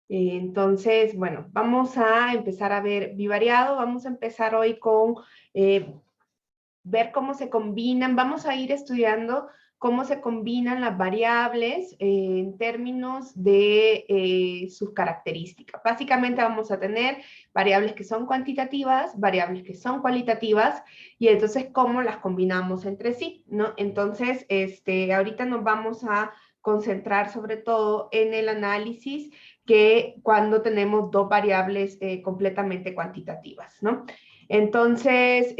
Entonces, bueno, vamos a empezar a ver bivariado. Vamos a empezar hoy con ver cómo se combinan. Vamos a ir estudiando cómo se combinan las variables en términos de sus características. Básicamente vamos a tener variables que son cuantitativas, variables que son cualitativas, y entonces cómo las combinamos entre sí, ¿no? Entonces, ahorita nos vamos a concentrar sobre todo en el análisis que cuando tenemos dos variables completamente cuantitativas, ¿no? Entonces,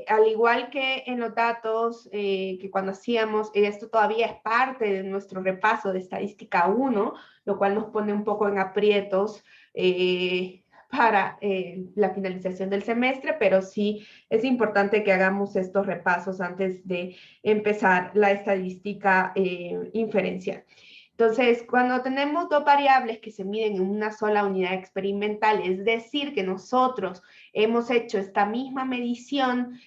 al igual que en los datos que cuando hacíamos, esto todavía es parte de nuestro repaso de estadística 1, lo cual nos pone un poco en aprietos para la finalización del semestre, pero sí es importante que hagamos estos repasos antes de empezar la estadística inferencial. Entonces, cuando tenemos dos variables que se miden en una sola unidad experimental, es decir, que nosotros hemos hecho esta misma medición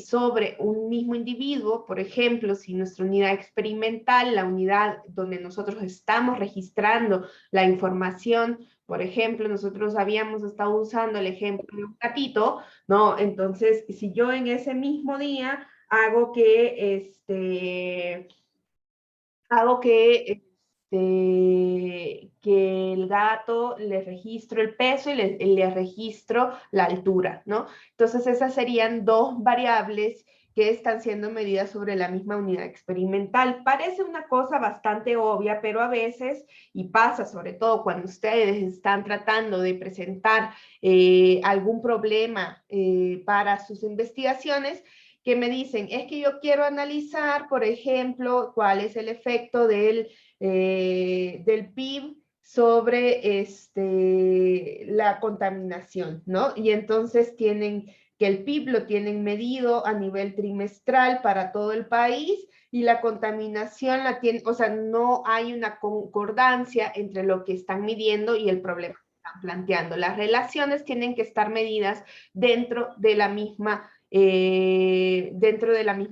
sobre un mismo individuo, por ejemplo, si nuestra unidad experimental, la unidad donde nosotros estamos registrando la información, por ejemplo, nosotros habíamos estado usando el ejemplo de un gatito, ¿no? Entonces, si yo en ese mismo día hago que el gato le registro el peso y le registro la altura, ¿no? Entonces esas serían dos variables que están siendo medidas sobre la misma unidad experimental. Parece una cosa bastante obvia, pero a veces, y pasa sobre todo cuando ustedes están tratando de presentar algún problema para sus investigaciones, que me dicen, es que yo quiero analizar, por ejemplo, cuál es el efecto del PIB sobre la contaminación, ¿no? Y entonces tienen que el PIB lo tienen medido a nivel trimestral para todo el país y la contaminación la tienen, o sea, no hay una concordancia entre lo que están midiendo y el problema que están planteando. Las relaciones tienen que estar medidas dentro de la misma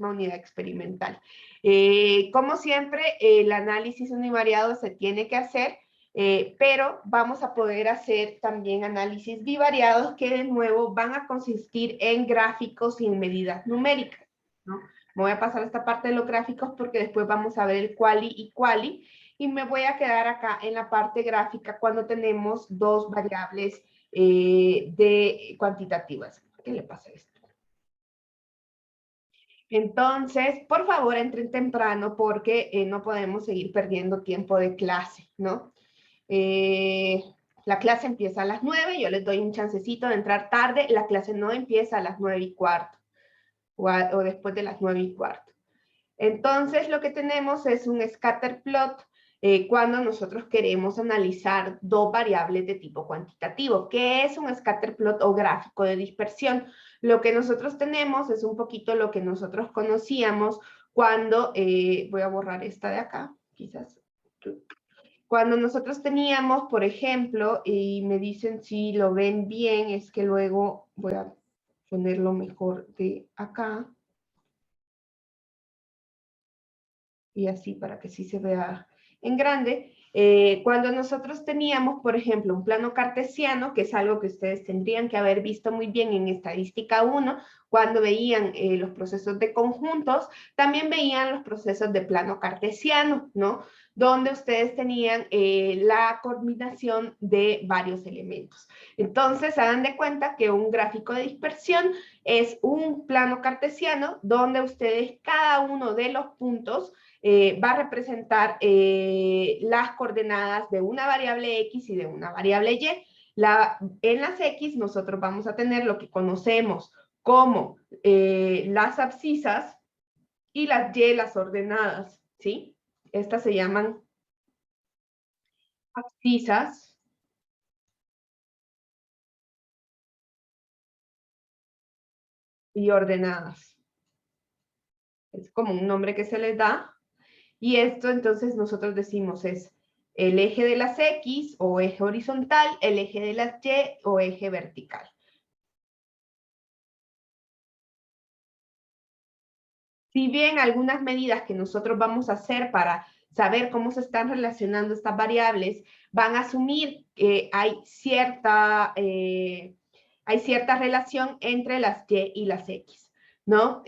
unidad experimental. Como siempre, el análisis univariado se tiene que hacer, pero vamos a poder hacer también análisis bivariados que de nuevo van a consistir en gráficos y en medidas numéricas, ¿no? Me voy a pasar esta parte de los gráficos porque después vamos a ver el quali y quali, y me voy a quedar acá en la parte gráfica cuando tenemos dos variables cuantitativas. ¿Qué le pasa a esto? Entonces, por favor, entren temprano porque no podemos seguir perdiendo tiempo de clase, ¿no? Eh, la clase empieza a las 9, yo les doy un chancecito de entrar tarde, la clase no empieza a las 9:15 o después de las 9:15. Entonces, lo que tenemos es un scatter plot cuando nosotros queremos analizar dos variables de tipo cuantitativo. ¿Qué es un scatter plot o gráfico de dispersión? Lo que nosotros tenemos es un poquito lo que nosotros conocíamos cuando, voy a borrar esta de acá, quizás. Cuando nosotros teníamos, por ejemplo, y me dicen si lo ven bien, es que luego voy a ponerlo mejor de acá. Y así para que sí se vea en grande. Cuando nosotros teníamos, por ejemplo, un plano cartesiano, que es algo que ustedes tendrían que haber visto muy bien en estadística 1, cuando veían los procesos de conjuntos, también veían los procesos de plano cartesiano, ¿no? Donde ustedes tenían la combinación de varios elementos. Entonces, hagan de cuenta que un gráfico de dispersión es un plano cartesiano donde ustedes cada uno de los puntos va a representar las coordenadas de una variable X y de una variable Y. En las X nosotros vamos a tener lo que conocemos como las abscisas y las Y, las ordenadas, ¿sí? Estas se llaman abscisas y ordenadas. Es como un nombre que se les da. Y esto entonces nosotros decimos es el eje de las X o eje horizontal, el eje de las Y o eje vertical. Si bien algunas medidas que nosotros vamos a hacer para saber cómo se están relacionando estas variables, van a asumir que hay cierta relación entre las Y y las X, ¿no?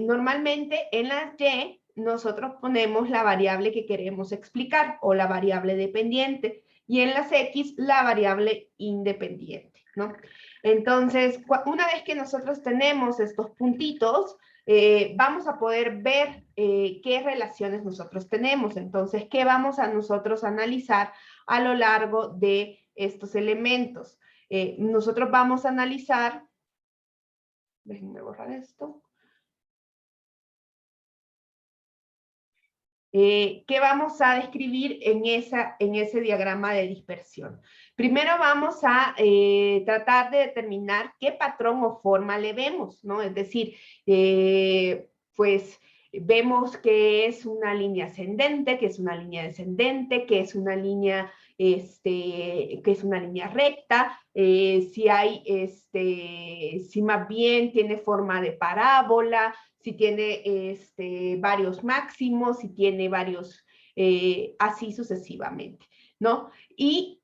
Normalmente en las Y nosotros ponemos la variable que queremos explicar o la variable dependiente y en las X la variable independiente, ¿no? Entonces, una vez que nosotros tenemos estos puntitos, vamos a poder ver qué relaciones nosotros tenemos. Entonces, ¿qué vamos a nosotros analizar a lo largo de estos elementos? Nosotros vamos a analizar, déjenme borrar esto. ¿Qué vamos a describir en ese diagrama de dispersión? Primero vamos a tratar de determinar qué patrón o forma le vemos, ¿no? Es decir, pues vemos que es una línea ascendente, que es una línea descendente, que es una línea, que es una línea recta, si más bien tiene forma de parábola, si tiene varios máximos, si tiene varios, así sucesivamente, ¿no? Y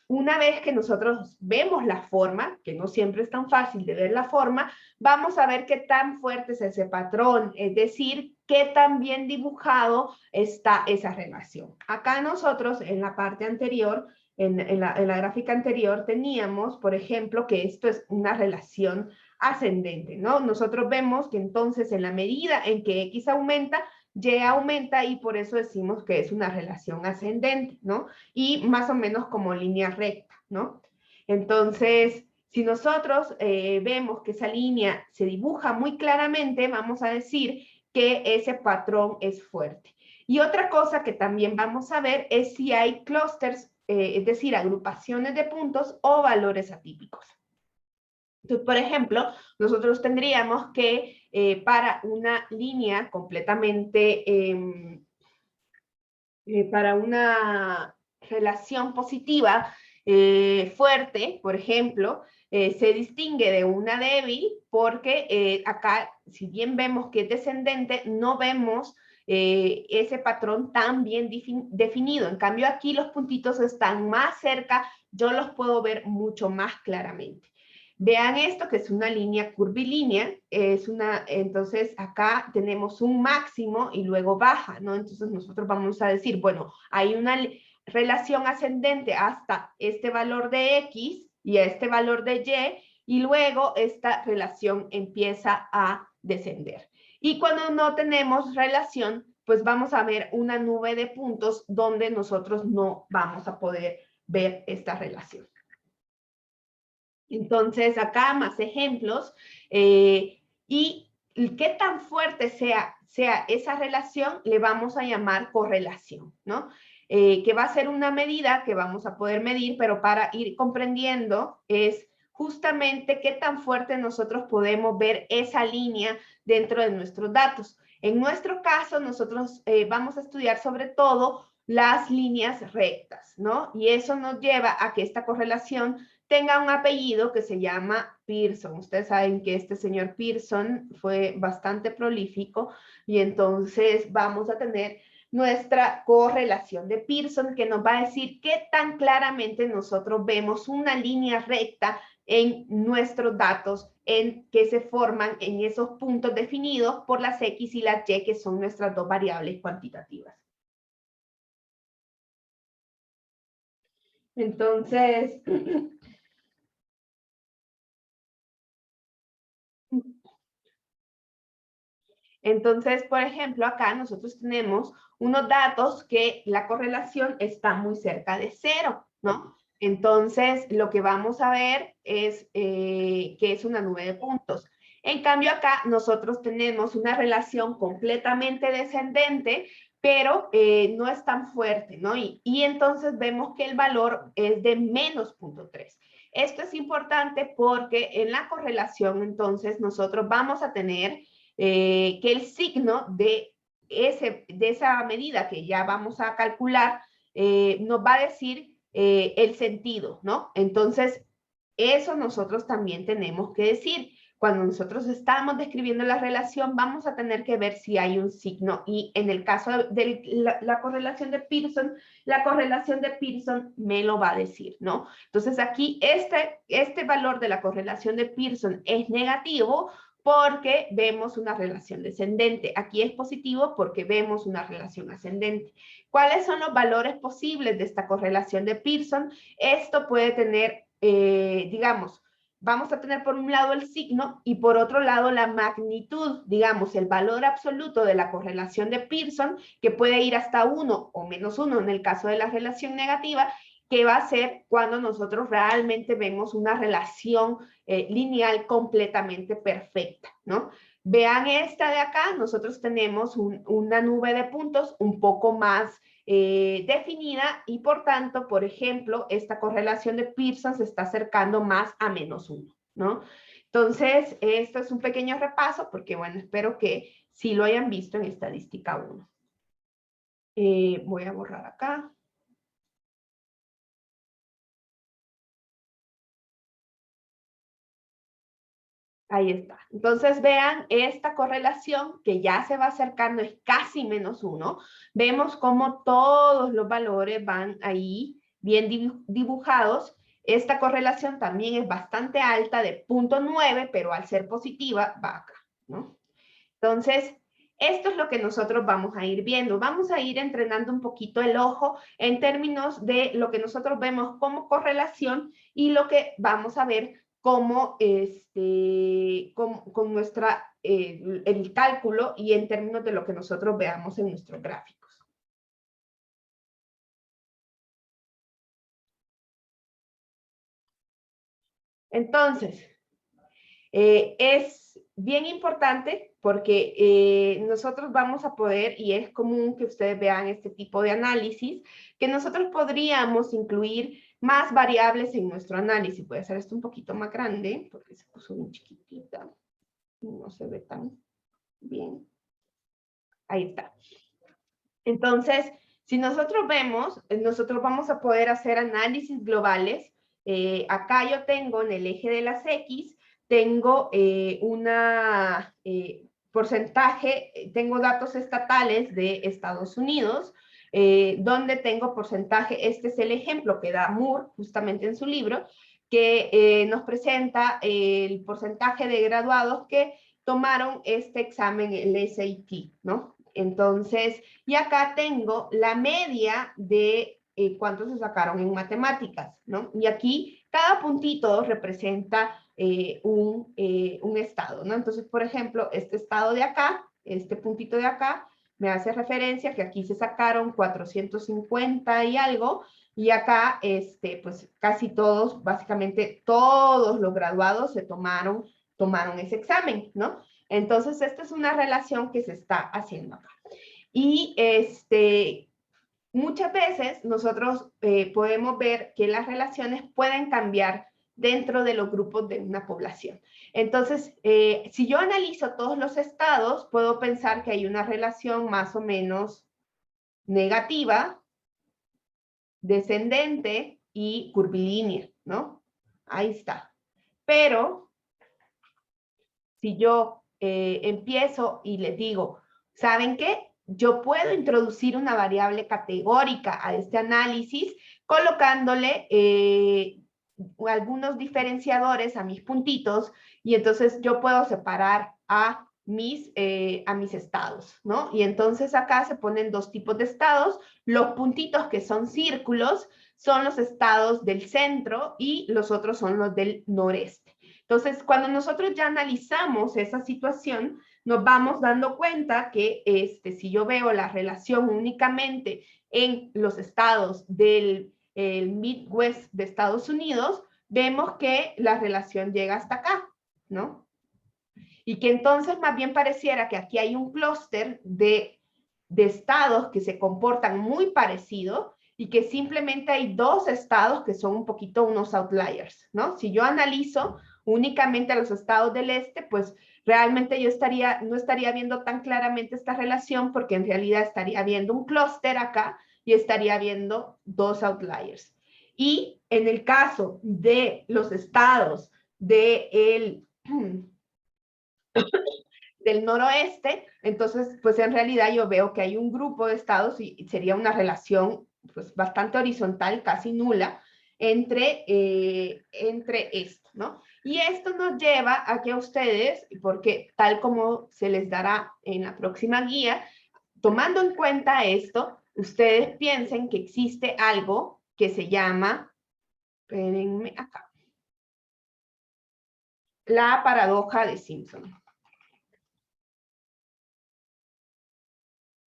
una vez que nosotros vemos la forma, que no siempre es tan fácil de ver la forma, vamos a ver qué tan fuerte es ese patrón, es decir, qué tan bien dibujado está esa relación. Acá nosotros en la parte anterior, en la gráfica anterior, teníamos, por ejemplo, que esto es una relación ascendente, ¿no? Nosotros vemos que entonces en la medida en que X aumenta, Y aumenta y por eso decimos que es una relación ascendente, ¿no? Y más o menos como línea recta, ¿no? Entonces, si nosotros vemos que esa línea se dibuja muy claramente, vamos a decir que ese patrón es fuerte. Y otra cosa que también vamos a ver es si hay clústeres, es decir, agrupaciones de puntos o valores atípicos. Entonces, por ejemplo, nosotros tendríamos que para una línea completamente, para una relación positiva fuerte, por ejemplo, se distingue de una débil porque acá, si bien vemos que es descendente, no vemos ese patrón tan bien definido. En cambio, aquí los puntitos están más cerca, yo los puedo ver mucho más claramente. Vean esto, que es una línea curvilínea, entonces acá tenemos un máximo y luego baja, ¿no? Entonces nosotros vamos a decir, bueno, hay una relación ascendente hasta este valor de X y a este valor de Y, y luego esta relación empieza a descender. Y cuando no tenemos relación, pues vamos a ver una nube de puntos donde nosotros no vamos a poder ver esta relación. Entonces, acá más ejemplos. Y qué tan fuerte sea esa relación, le vamos a llamar correlación, ¿no? Que va a ser una medida que vamos a poder medir, pero para ir comprendiendo es justamente qué tan fuerte nosotros podemos ver esa línea dentro de nuestros datos. En nuestro caso, nosotros vamos a estudiar sobre todo las líneas rectas, ¿no? Y eso nos lleva a que esta correlación tenga un apellido que se llama Pearson. Ustedes saben que este señor Pearson fue bastante prolífico y entonces vamos a tener nuestra correlación de Pearson que nos va a decir qué tan claramente nosotros vemos una línea recta en nuestros datos que se forman en esos puntos definidos por las X y las Y, que son nuestras dos variables cuantitativas. Entonces, por ejemplo, acá nosotros tenemos unos datos que la correlación está muy cerca de 0, ¿no? Entonces, lo que vamos a ver es que es una nube de puntos. En cambio, acá nosotros tenemos una relación completamente descendente, pero no es tan fuerte, ¿no? Y entonces vemos que el valor es de menos 0.3. Esto es importante porque en la correlación, entonces, nosotros vamos a tener que el signo de esa medida que ya vamos a calcular nos va a decir el sentido, ¿no? Entonces, eso nosotros también tenemos que decir. cuando nosotros estamos describiendo la relación, vamos a tener que ver si hay un signo. Y en el caso de la correlación de Pearson me lo va a decir, ¿no? Entonces aquí este valor de la correlación de Pearson es negativo porque vemos una relación descendente. Aquí es positivo porque vemos una relación ascendente. ¿Cuáles son los valores posibles de esta correlación de Pearson? Esto puede tener, digamos, vamos a tener por un lado el signo y por otro lado la magnitud, digamos, el valor absoluto de la correlación de Pearson, que puede ir hasta 1 o -1 en el caso de la relación negativa, que va a ser cuando nosotros realmente vemos una relación lineal completamente perfecta, ¿no? Vean esta de acá, nosotros tenemos una nube de puntos un poco más definida y por tanto, por ejemplo, esta correlación de Pearson se está acercando más a -1, ¿no? Entonces, esto es un pequeño repaso porque, bueno, espero que sí lo hayan visto en estadística 1. Voy a borrar acá. Ahí está. Entonces vean esta correlación que ya se va acercando, es casi -1. Vemos cómo todos los valores van ahí bien dibujados. Esta correlación también es bastante alta, de 0.9, pero al ser positiva va acá, ¿no? Entonces, esto es lo que nosotros vamos a ir viendo. Vamos a ir entrenando un poquito el ojo en términos de lo que nosotros vemos como correlación y lo que vamos a ver como con nuestra, el cálculo y en términos de lo que nosotros veamos en nuestros gráficos. Entonces, es bien importante porque nosotros vamos a poder, y es común que ustedes vean este tipo de análisis, que nosotros podríamos incluir más variables en nuestro análisis. Voy a hacer esto un poquito más grande porque se puso muy chiquitita y no se ve tan bien. Ahí está. Entonces, si nosotros vemos, nosotros vamos a poder hacer análisis globales. Acá yo tengo en el eje de las X, tengo una porcentaje, tengo datos estatales de Estados Unidos, donde tengo porcentaje, este es el ejemplo que da Moore justamente en su libro, que nos presenta el porcentaje de graduados que tomaron este examen, el SAT, ¿no? Entonces, y acá tengo la media de cuántos se sacaron en matemáticas, ¿no? Y aquí cada puntito representa un estado, ¿no? Entonces, por ejemplo, este estado de acá, este puntito de acá, me hace referencia que aquí se sacaron 450 y algo, y acá, pues casi todos, básicamente todos los graduados se tomaron ese examen, ¿no? Entonces, esta es una relación que se está haciendo acá. Y muchas veces nosotros podemos ver que las relaciones pueden cambiar dentro de los grupos de una población. Entonces, si yo analizo todos los estados, puedo pensar que hay una relación más o menos negativa, descendente y curvilínea, ¿no? Ahí está. Pero si yo empiezo y les digo, ¿saben qué? Yo puedo introducir una variable categórica a este análisis colocándole algunos diferenciadores a mis puntitos y entonces yo puedo separar a mis estados, ¿no? Y entonces acá se ponen dos tipos de estados, los puntitos que son círculos son los estados del centro y los otros son los del noreste. Entonces, cuando nosotros ya analizamos esa situación, nos vamos dando cuenta que si yo veo la relación únicamente en los estados del Midwest de Estados Unidos, vemos que la relación llega hasta acá, ¿no? Y que entonces más bien pareciera que aquí hay un clúster de estados que se comportan muy parecido y que simplemente hay dos estados que son un poquito unos outliers, ¿no? Si yo analizo únicamente a los estados del este, pues realmente yo no estaría viendo tan claramente esta relación porque en realidad estaría viendo un clúster acá y estaría viendo dos outliers. Y en el caso de los estados de del noroeste, entonces pues en realidad yo veo que hay un grupo de estados y sería una relación pues bastante horizontal, casi nula, entre esto, ¿no? Y esto nos lleva a que a ustedes, porque tal como se les dará en la próxima guía, tomando en cuenta esto, ustedes piensen que existe algo que se llama, espérenme acá, la paradoja de Simpson.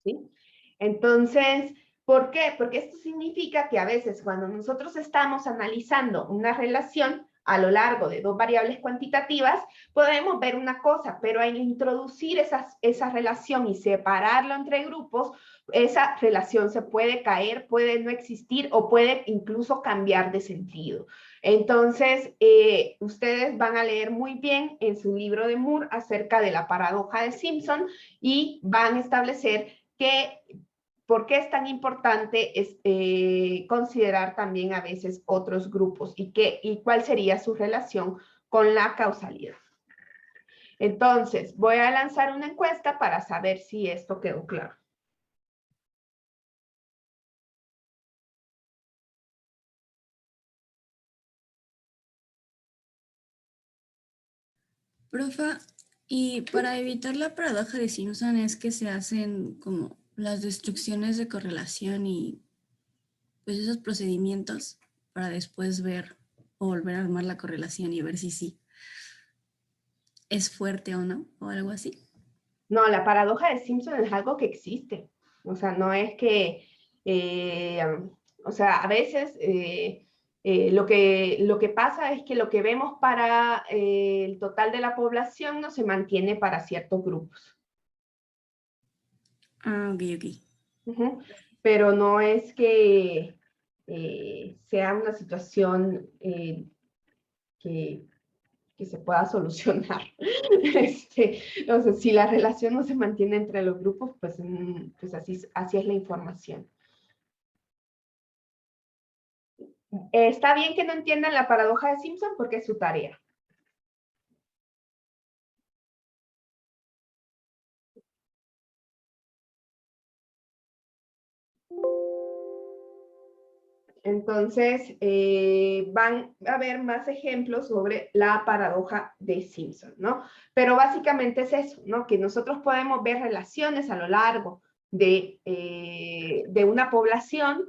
¿Sí? Entonces, ¿por qué? Porque esto significa que a veces cuando nosotros estamos analizando una relación a lo largo de dos variables cuantitativas, podemos ver una cosa, pero al introducir esa relación y separarlo entre grupos, esa relación se puede caer, puede no existir o puede incluso cambiar de sentido. Entonces, ustedes van a leer muy bien en su libro de Moore acerca de la paradoja de Simpson y van a establecer que por qué es tan importante considerar también a veces otros grupos y cuál sería su relación con la causalidad. Entonces, voy a lanzar una encuesta para saber si esto quedó claro. Profa, y para evitar la paradoja de Simpson es que se hacen como las destrucciones de correlación y pues esos procedimientos para después ver o volver a armar la correlación y ver si sí es fuerte o no, o algo así. No, la paradoja de Simpson es algo que existe. O sea, no es que, o sea, a veces lo que pasa es que lo que vemos para el total de la población no se mantiene para ciertos grupos. Ah, ok, ok. Pero no es que sea una situación que, que se pueda solucionar. O sea, si la relación no se mantiene entre los grupos, pues, pues así es la información. Está bien que no entiendan la paradoja de Simpson porque es su tarea. Entonces, van a haber más ejemplos sobre la paradoja de Simpson, ¿no? Pero básicamente es eso, ¿no? Que nosotros podemos ver relaciones a lo largo de una población,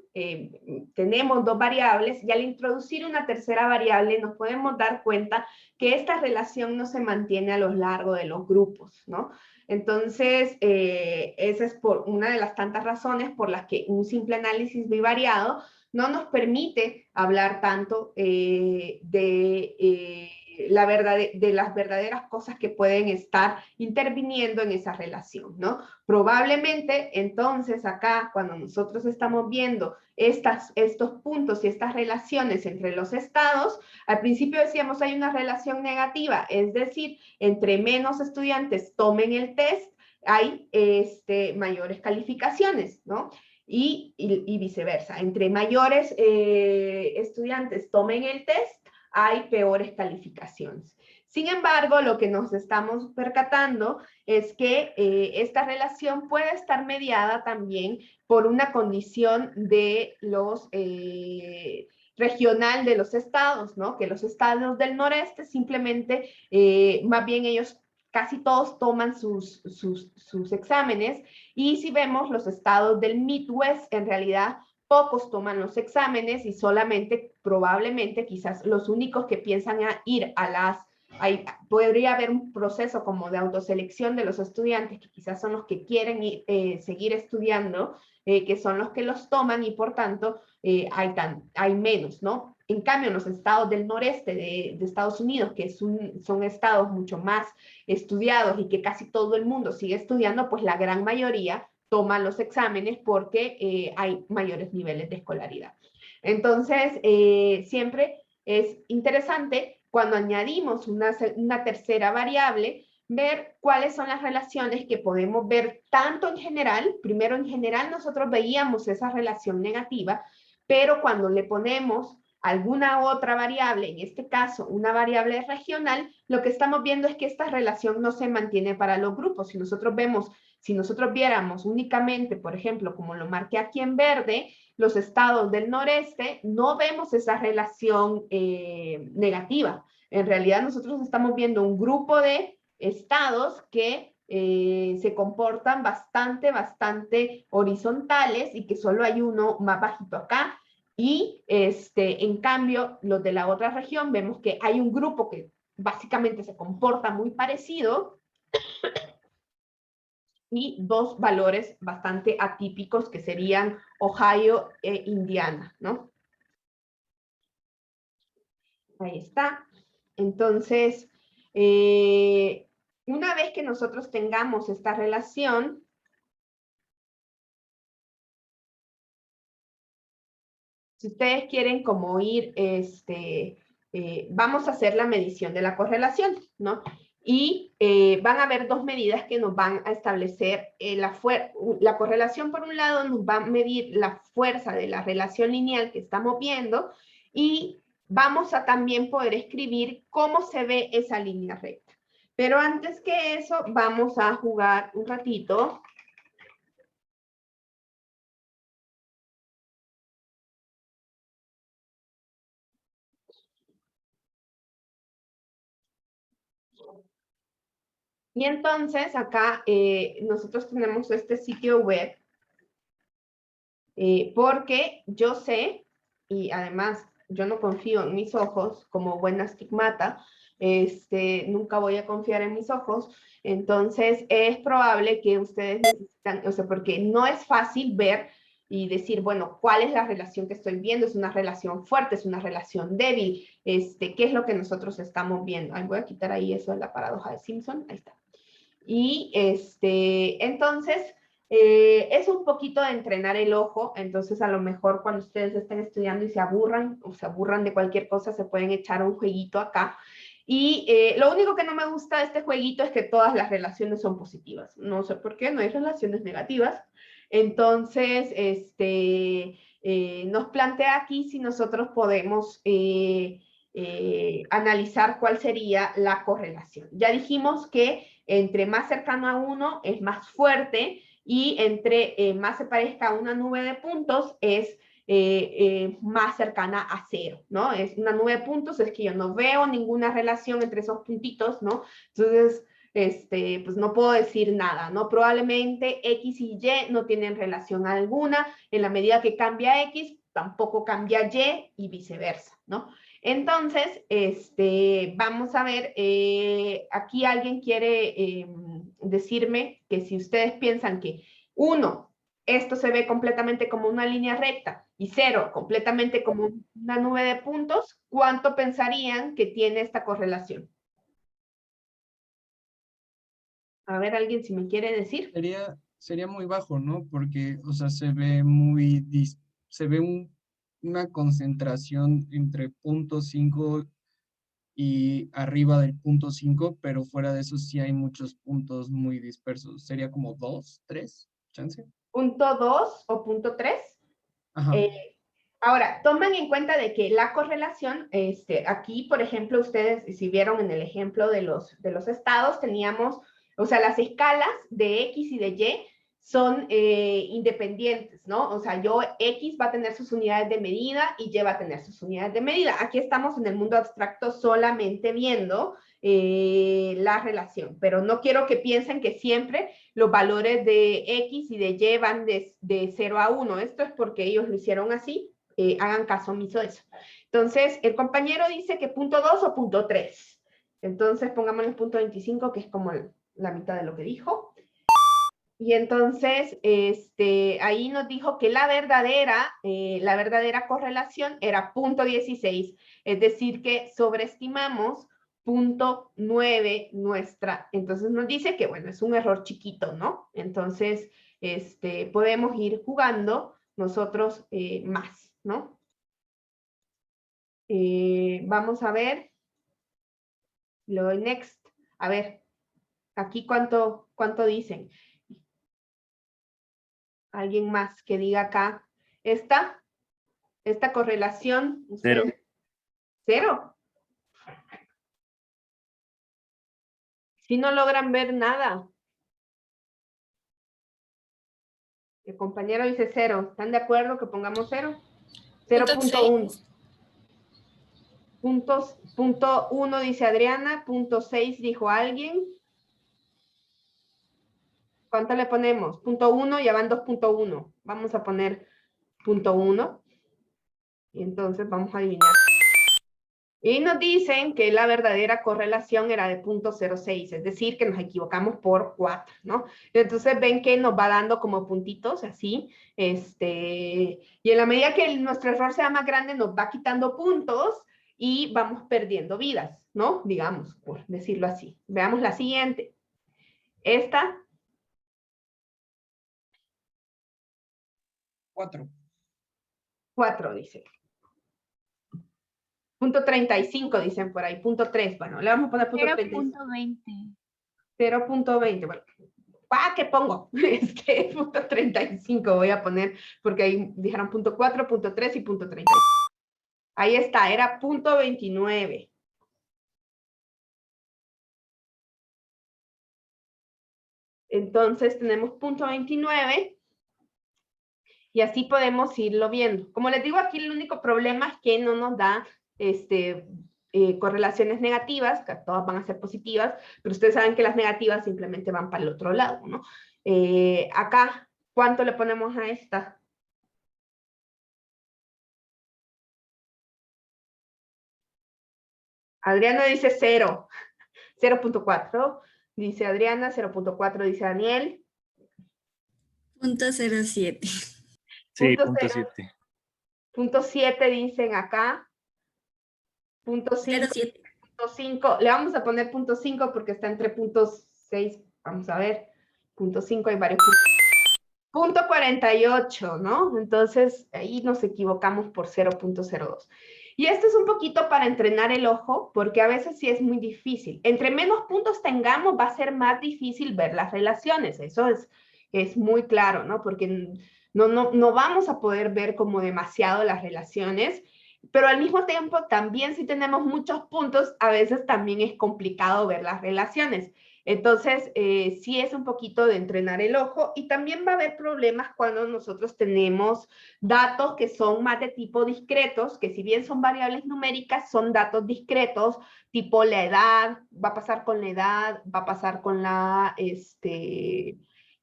tenemos dos variables y al introducir una tercera variable nos podemos dar cuenta que esta relación no se mantiene a lo largo de los grupos, ¿no? Entonces, esa es por una de las tantas razones por las que un simple análisis bivariado no nos permite hablar tanto de las verdaderas cosas que pueden estar interviniendo en esa relación, ¿no? Probablemente, entonces, acá, cuando nosotros estamos viendo estos puntos y estas relaciones entre los estados, al principio decíamos hay una relación negativa, es decir, entre menos estudiantes tomen el test, hay mayores calificaciones, ¿no? Y viceversa. Entre mayores estudiantes tomen el test, hay peores calificaciones. Sin embargo, lo que nos estamos percatando es que esta relación puede estar mediada también por una condición de los regional de los estados, ¿no? Que los estados del noreste simplemente, más bien ellos casi todos toman sus exámenes y si vemos los estados del Midwest, en realidad pocos toman los exámenes y solamente, probablemente, quizás los únicos que piensan a ir a podría haber un proceso como de autoselección de los estudiantes, que quizás son los que quieren seguir estudiando, que son los que los toman y por tanto hay menos, ¿no? En cambio, en los estados del noreste de Estados Unidos, que son estados mucho más estudiados y que casi todo el mundo sigue estudiando, pues la gran mayoría toman los exámenes porque hay mayores niveles de escolaridad. Entonces, siempre es interesante cuando añadimos una tercera variable, ver cuáles son las relaciones que podemos ver tanto en general. Primero, en general, nosotros veíamos esa relación negativa, pero cuando le ponemos alguna otra variable, en este caso una variable regional, lo que estamos viendo es que esta relación no se mantiene para los grupos. Si nosotros viéramos únicamente, por ejemplo, como lo marqué aquí en verde, los estados del noreste, no vemos esa relación negativa. En realidad nosotros estamos viendo un grupo de estados que se comportan bastante horizontales y que solo hay uno más bajito acá. Y en cambio, los de la otra región, vemos que hay un grupo que básicamente se comporta muy parecido y dos valores bastante atípicos que serían Ohio e Indiana, ¿no? Ahí está. Entonces, una vez que nosotros tengamos esta relación, si ustedes quieren como ir, vamos a hacer la medición de la correlación, ¿no? Y van a haber dos medidas que nos van a establecer la correlación. Por un lado, nos va a medir la fuerza de la relación lineal que estamos viendo y vamos a también poder escribir cómo se ve esa línea recta. Pero antes que eso, vamos a jugar un ratito. Y entonces acá nosotros tenemos este sitio web porque yo sé, y además yo no confío en mis ojos como buena estigmata, nunca voy a confiar en mis ojos, entonces es probable que ustedes necesitan, o sea, porque no es fácil ver y decir, bueno, ¿cuál es la relación que estoy viendo? ¿Es una relación fuerte? ¿Es una relación débil? ¿Qué es lo que nosotros estamos viendo? Ay, voy a quitar ahí eso de la paradoja de Simpson, ahí está. Y entonces, es un poquito de entrenar el ojo, entonces a lo mejor cuando ustedes estén estudiando y se aburran, o se aburran de cualquier cosa, se pueden echar un jueguito acá. Y lo único que no me gusta de este jueguito es que todas las relaciones son positivas. No sé por qué, no hay relaciones negativas. Entonces, nos plantea aquí si nosotros podemos analizar cuál sería la correlación. Ya dijimos que entre más cercano a 1 es más fuerte y entre más se parezca a una nube de puntos es más cercana a 0, ¿no? Es una nube de puntos, es que yo no veo ninguna relación entre esos puntitos, ¿no? Entonces, pues no puedo decir nada, ¿no? Probablemente X y Y no tienen relación alguna, en la medida que cambia X, tampoco cambia Y y viceversa, ¿no? Entonces, vamos a ver, aquí alguien quiere decirme que si ustedes piensan que 1, esto se ve completamente como una línea recta y 0, completamente como una nube de puntos, ¿cuánto pensarían que tiene esta correlación? A ver, alguien si me quiere decir. Sería muy bajo, ¿no? Porque, o sea, se ve una concentración entre punto 5 y arriba del punto 5, pero fuera de eso sí hay muchos puntos muy dispersos. Sería como 2, 3, chance. Punto 2 o punto 3. Ajá. Ahora, tomen en cuenta de que la correlación, aquí, por ejemplo, ustedes, si vieron en el ejemplo de los estados, teníamos, o sea, las escalas de X y de Y son independientes, ¿no? O sea, X va a tener sus unidades de medida y Y va a tener sus unidades de medida. Aquí estamos en el mundo abstracto solamente viendo la relación, pero no quiero que piensen que siempre los valores de X y de Y van de 0 a 1. Esto es porque ellos lo hicieron así. Hagan caso omiso de eso. Entonces, el compañero dice que punto 2 o punto 3. Entonces, pongámosle punto 25, que es como la mitad de lo que dijo. Y entonces, ahí nos dijo que la verdadera correlación era punto 16, es decir, que sobreestimamos punto 9 nuestra. Entonces nos dice que, bueno, es un error chiquito, ¿no? Entonces, podemos ir jugando nosotros más, ¿no? Vamos a ver, lo doy next. A ver, aquí cuánto dicen. Alguien más que diga acá. ¿Esta? Esta correlación, Cero. ustedes, cero. Si no logran ver nada. El compañero dice cero. ¿Están de acuerdo que pongamos cero? 0.1. Punto 1 dice Adriana, punto 6 dijo alguien. ¿Cuánto le ponemos? Punto 1, ya van 2.1. Vamos a poner punto 1. Y entonces vamos a adivinar. Y nos dicen que la verdadera correlación era de 0.06, es decir, que nos equivocamos por 4, ¿no? Entonces ven que nos va dando como puntitos, así, y en la medida que nuestro error sea más grande, nos va quitando puntos y vamos perdiendo vidas, ¿no? Digamos, por decirlo así. Veamos la siguiente. Esta. 4. 4, dice. Punto 35 dicen por ahí, punto 3, bueno, le vamos a poner punto 35. 0.20. 0.20, bueno, ¿qué pongo? Punto 35 voy a poner, porque ahí dijeron punto 4, punto 3 y punto 30. Ahí está, era punto 29. Entonces tenemos punto 29 y así podemos irlo viendo. Como les digo, aquí el único problema es que no nos da correlaciones negativas, que todas van a ser positivas, pero ustedes saben que las negativas simplemente van para el otro lado, ¿no? Acá, ¿cuánto le ponemos a esta? Adriana dice 0, 0.4, dice Adriana, 0.4 dice Daniel. Punto 07. Sí, Punto punto cero. 7. Punto 7 dicen acá. Punto 5. 07. Punto 5. Le vamos a poner punto 5 porque está entre puntos 6. Vamos a ver. Punto 5 hay varios puntos. Punto 48, ¿no? Entonces ahí nos equivocamos por 0.02. Y esto es un poquito para entrenar el ojo, porque a veces sí es muy difícil. Entre menos puntos tengamos, va a ser más difícil ver las relaciones. Eso es muy claro, ¿no? Porque no vamos a poder ver como demasiado las relaciones, pero al mismo tiempo también si tenemos muchos puntos, a veces también es complicado ver las relaciones. Entonces, sí es un poquito de entrenar el ojo y también va a haber problemas cuando nosotros tenemos datos que son más de tipo discretos, que si bien son variables numéricas, son datos discretos, tipo la edad, va a pasar con la edad, va a pasar con la,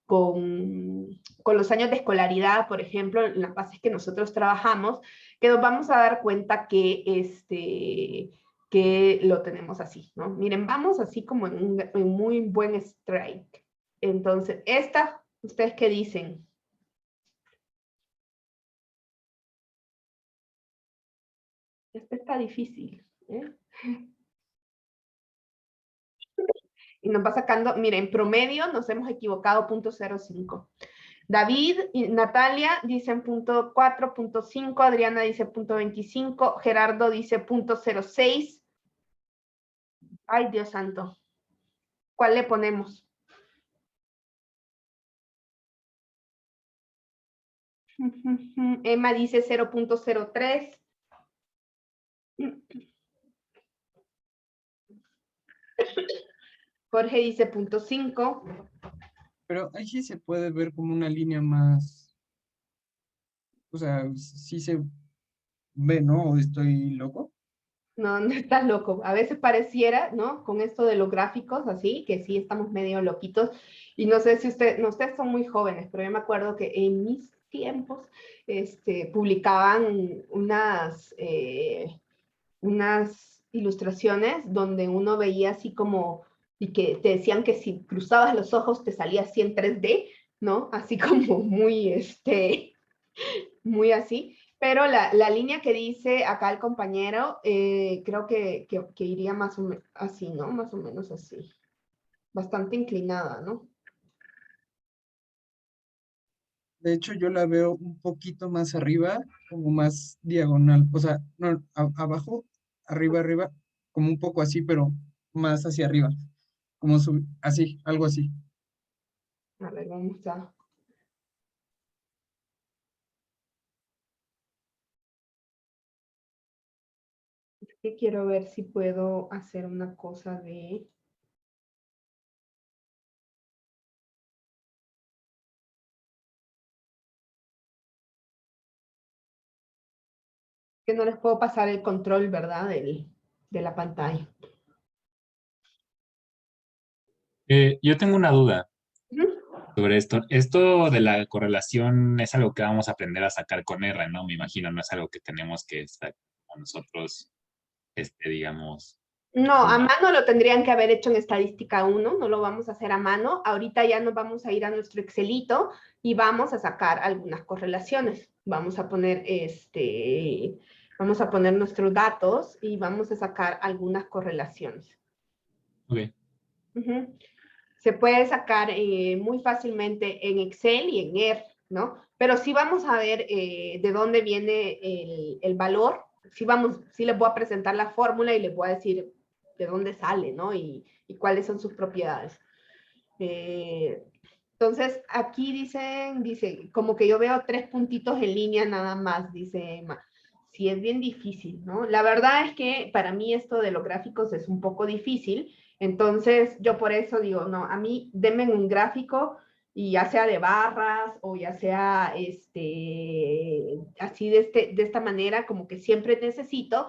con los años de escolaridad, por ejemplo, en las bases que nosotros trabajamos, que nos vamos a dar cuenta que lo tenemos así, ¿no? Miren, vamos así como en un muy buen strike. Entonces, esta, ¿ustedes qué dicen? Esta está difícil, ¿eh? Y nos va sacando, miren, en promedio nos hemos equivocado 0.05. David y Natalia dicen 0.4, 0.5, Adriana dice 0.25, Gerardo dice 0.06. Ay, Dios santo. ¿Cuál le ponemos? Emma dice 0.03. Jorge dice 0.5. Pero ahí sí se puede ver como una línea más, o sea, sí se ve, ¿no? ¿O estoy loco? No, no estás loco. A veces pareciera, ¿no? Con esto de los gráficos, así, que sí estamos medio loquitos. Y no sé si ustedes son muy jóvenes, pero yo me acuerdo que en mis tiempos, publicaban unas ilustraciones donde uno veía así como, y que te decían que si cruzabas los ojos te salía así en 3D, ¿no? Así como muy, muy así. Pero la línea que dice acá el compañero, creo que iría más o menos así, ¿no? Más o menos así. Bastante inclinada, ¿no? De hecho, yo la veo un poquito más arriba, como más diagonal. O sea, no, abajo, arriba, como un poco así, pero más hacia arriba. Como así, algo así. A ver, vamos a... Y quiero ver si puedo hacer una cosa de... Que no les puedo pasar el control, ¿verdad? De la pantalla. Yo tengo una duda Ujú. sobre esto. Esto de la correlación es algo que vamos a aprender a sacar con R, ¿no? Me imagino, no es algo que tenemos que estar con nosotros, digamos, No, a una- mano lo tendrían que haber hecho en estadística 1, no lo vamos a hacer a mano. Ahorita ya nos vamos a ir a nuestro Excelito y vamos a sacar algunas correlaciones. Vamos a poner nuestros datos y vamos a sacar algunas correlaciones. Ok. Ujú. Se puede sacar muy fácilmente en Excel y en R, ¿no? Pero sí vamos a ver de dónde viene el valor. Sí les voy a presentar la fórmula y les voy a decir de dónde sale, ¿no? Y cuáles son sus propiedades. Entonces, aquí dice, como que yo veo 3 puntitos en línea nada más, dice Emma. Sí, es bien difícil, ¿no? La verdad es que para mí esto de los gráficos es un poco difícil, entonces yo por eso digo, no, a mí denme un gráfico y ya sea de barras o ya sea así de esta manera, como que siempre necesito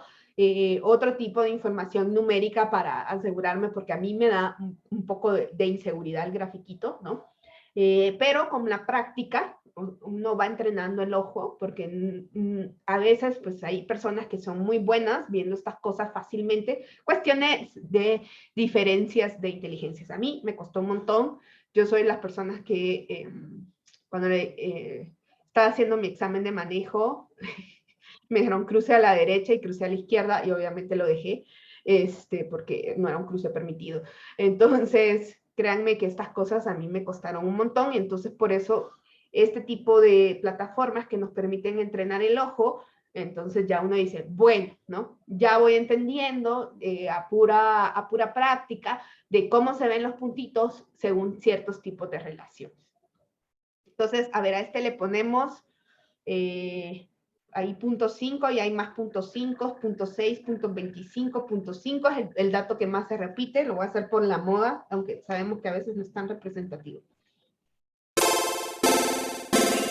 otro tipo de información numérica para asegurarme, porque a mí me da un poco de inseguridad el grafiquito, ¿no? Pero con la práctica uno va entrenando el ojo, porque a veces pues hay personas que son muy buenas viendo estas cosas fácilmente, cuestiones de diferencias de inteligencias. A mí me costó un montón, yo soy las personas que cuando estaba haciendo mi examen de manejo, me dijeron cruce a la derecha y cruce a la izquierda y obviamente lo dejé, porque no era un cruce permitido. Entonces, créanme que estas cosas a mí me costaron un montón y entonces por eso este tipo de plataformas que nos permiten entrenar el ojo, entonces ya uno dice, bueno, ¿no? Ya voy entendiendo a pura práctica de cómo se ven los puntitos según ciertos tipos de relaciones. Entonces, a ver, a este le ponemos hay punto 5 y hay más punto 5, punto 6, punto 25, punto 5 es el dato que más se repite, lo voy a hacer por la moda, aunque sabemos que a veces no es tan representativo.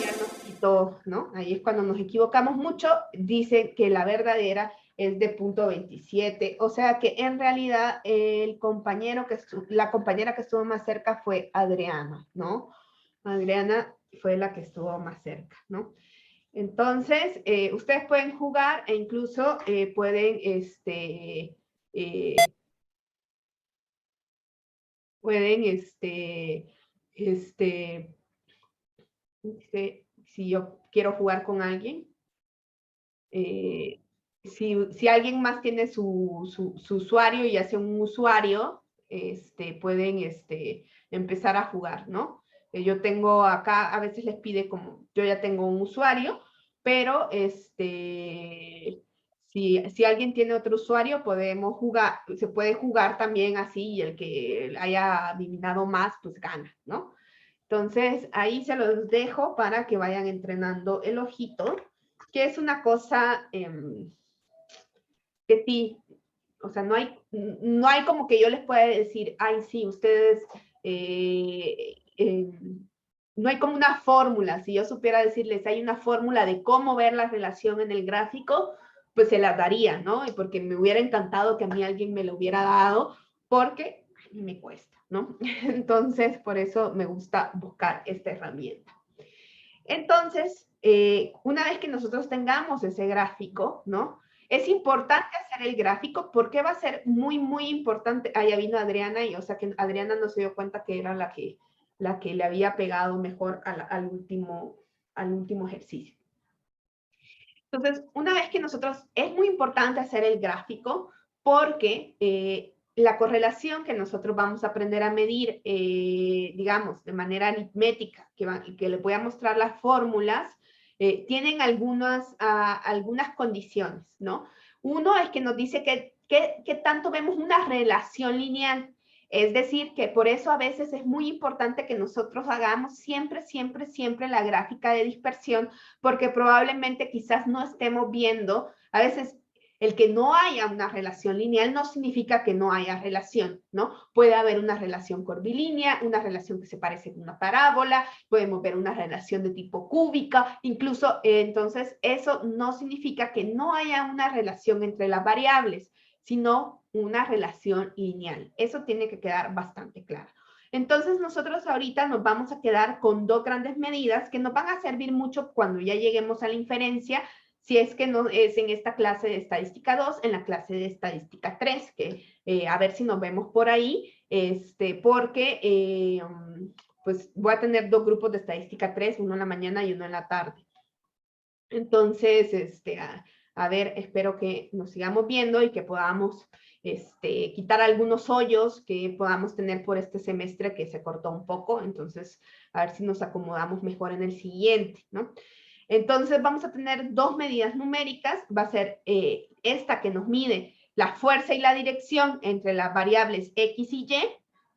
Ya nos quitó, ¿no? Ahí es cuando nos equivocamos mucho, dice que la verdadera es de punto 27, o sea que en realidad la compañera que estuvo más cerca fue Adriana, ¿no? Adriana fue la que estuvo más cerca, ¿no? Entonces, ustedes pueden jugar e incluso pueden, si yo quiero jugar con alguien, si alguien más tiene su usuario y hace un usuario, pueden empezar a jugar, ¿no? Yo tengo acá, a veces les pide como, yo ya tengo un usuario, pero si alguien tiene otro usuario, podemos jugar, se puede jugar también así y el que haya adivinado más, pues gana, ¿no? Entonces, ahí se los dejo para que vayan entrenando el ojito, que es una cosa que sí, o sea, no hay como que yo les pueda decir, ay, sí, ustedes, no hay como una fórmula. Si yo supiera decirles, hay una fórmula de cómo ver la relación en el gráfico, pues se la daría, ¿no? Y porque me hubiera encantado que a mí alguien me lo hubiera dado, porque a mí me cuesta, ¿no? Entonces, por eso me gusta buscar esta herramienta. Entonces, una vez que nosotros tengamos ese gráfico, ¿no? Es importante hacer el gráfico porque va a ser muy, muy importante. Ahí vino Adriana y, o sea, que Adriana no se dio cuenta que era la que le había pegado mejor al último ejercicio. Entonces, una vez que nosotros, es muy importante hacer el gráfico porque la correlación que nosotros vamos a aprender a medir, digamos, de manera aritmética, que le voy a mostrar las fórmulas, tienen algunas condiciones, ¿no? Uno es que nos dice que tanto vemos una relación lineal. Es decir, que por eso a veces es muy importante que nosotros hagamos siempre, siempre, siempre la gráfica de dispersión, porque probablemente quizás no estemos viendo, a veces El que no haya una relación lineal no significa que no haya relación, ¿no? Puede haber una relación curvilínea, una relación que se parece a una parábola, podemos ver una relación de tipo cúbica, incluso, entonces, eso no significa que no haya una relación entre las variables, sino una relación lineal. Eso tiene que quedar bastante claro. Entonces, nosotros ahorita nos vamos a quedar con dos grandes medidas que nos van a servir mucho cuando ya lleguemos a la inferencia, si es que no es en esta clase de estadística 2, en la clase de estadística 3, que a ver si nos vemos por ahí, porque pues voy a tener dos grupos de estadística 3, uno en la mañana y uno en la tarde. Entonces, a ver, espero que nos sigamos viendo y que podamos quitar algunos hoyos que podamos tener por este semestre que se cortó un poco. Entonces, a ver si nos acomodamos mejor en el siguiente, ¿no? Entonces, vamos a tener dos medidas numéricas. Va a ser esta que nos mide la fuerza y la dirección entre las variables X y Y,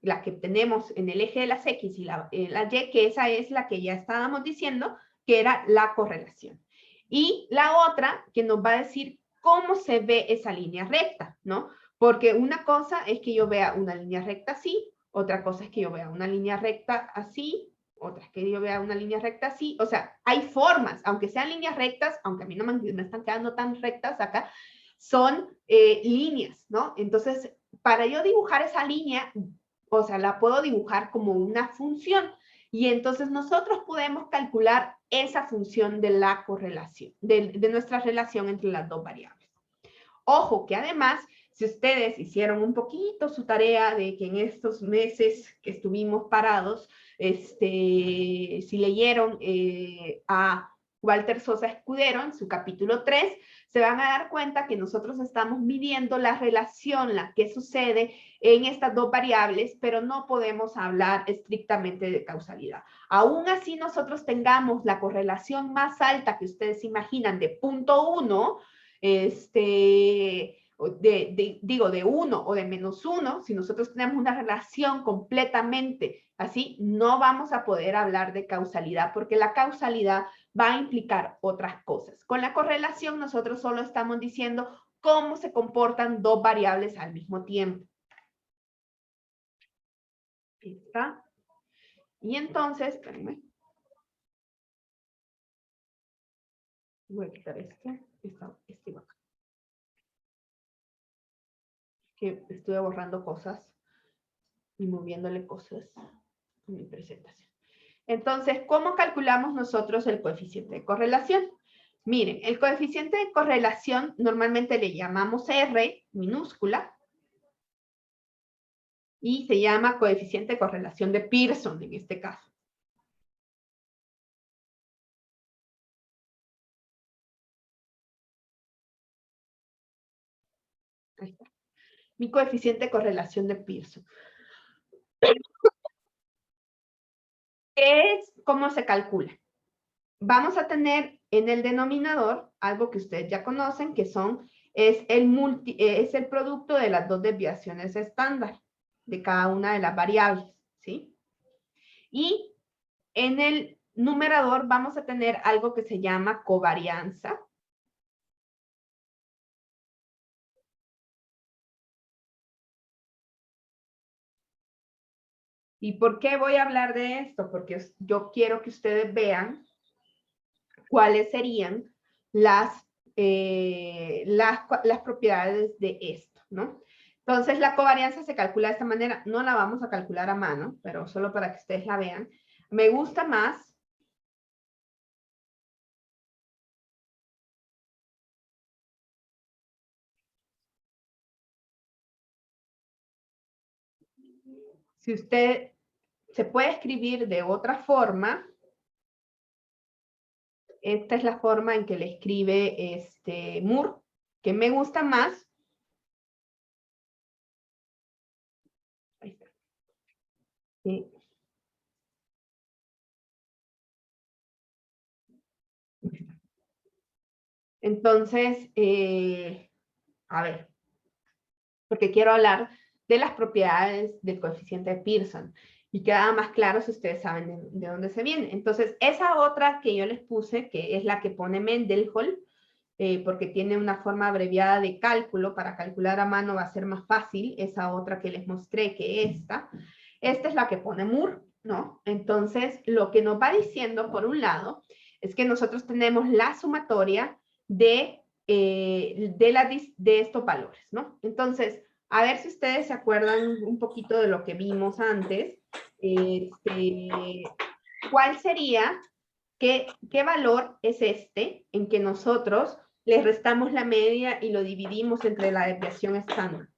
la que tenemos en el eje de las X y la Y, que esa es la que ya estábamos diciendo, que era la correlación. Y la otra que nos va a decir cómo se ve esa línea recta, ¿no? Porque una cosa es que yo vea una línea recta así, otra cosa es que yo vea una línea recta así, otra es que yo vea una línea recta así. O sea, hay formas, aunque sean líneas rectas, aunque a mí no me están quedando tan rectas acá, son líneas, ¿no? Entonces, para yo dibujar esa línea, o sea, la puedo dibujar como una función. Y entonces nosotros podemos calcular esa función de la correlación, de nuestra relación entre las dos variables. Ojo que además, si ustedes hicieron un poquito su tarea de que en estos meses que estuvimos parados, si leyeron a Walter Sosa Escudero en su capítulo 3, se van a dar cuenta que nosotros estamos midiendo la relación, la que sucede en estas dos variables, pero no podemos hablar estrictamente de causalidad. Aún así nosotros tengamos la correlación más alta que ustedes imaginan de 0.1, de 1 o de -1, si nosotros tenemos una relación completamente así, no vamos a poder hablar de causalidad, porque la causalidad va a implicar otras cosas. Con la correlación nosotros solo estamos diciendo cómo se comportan dos variables al mismo tiempo. ¿Está? Y entonces, espérenme. Voy a quitar este va acá. Que estuve borrando cosas y moviéndole cosas a mi presentación. Entonces, ¿cómo calculamos nosotros el coeficiente de correlación? Miren, el coeficiente de correlación normalmente le llamamos R minúscula y se llama coeficiente de correlación de Pearson en este caso. Ahí está. Mi coeficiente de correlación de Pearson. ¿Cómo se calcula? Vamos a tener en el denominador algo que ustedes ya conocen, que es el producto de las dos desviaciones estándar de cada una de las variables, ¿sí? Y en el numerador vamos a tener algo que se llama covarianza. ¿Y por qué voy a hablar de esto? Porque yo quiero que ustedes vean cuáles serían las propiedades de esto, ¿no? Entonces, la covarianza se calcula de esta manera. No la vamos a calcular a mano, pero solo para que ustedes la vean. Me gusta más si usted se puede escribir de otra forma. Esta es la forma en que le escribe Moore, que me gusta más. Ahí está. Sí. Entonces, a ver, porque quiero hablar de las propiedades del coeficiente de Pearson y queda más claro si ustedes saben de dónde se viene. Entonces, esa otra que yo les puse, que es la que pone Mendenhall, porque tiene una forma abreviada de cálculo. Para calcular a mano va a ser más fácil, esa otra que les mostré que esta. Esta es la que pone Moore, ¿no? Entonces, lo que nos va diciendo, por un lado, es que nosotros tenemos la sumatoria de estos valores, ¿no? Entonces, a ver si ustedes se acuerdan un poquito de lo que vimos antes. ¿Cuál sería, qué valor es este en que nosotros le restamos la media y lo dividimos entre la desviación estándar?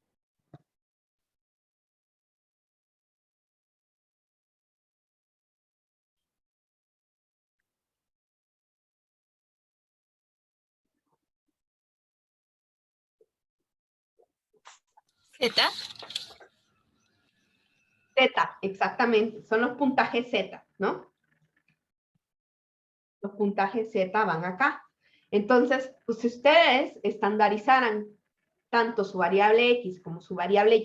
¿Z? Z, exactamente, son los puntajes Z, ¿no? Los puntajes Z van acá. Entonces, pues, si ustedes estandarizaran tanto su variable X como su variable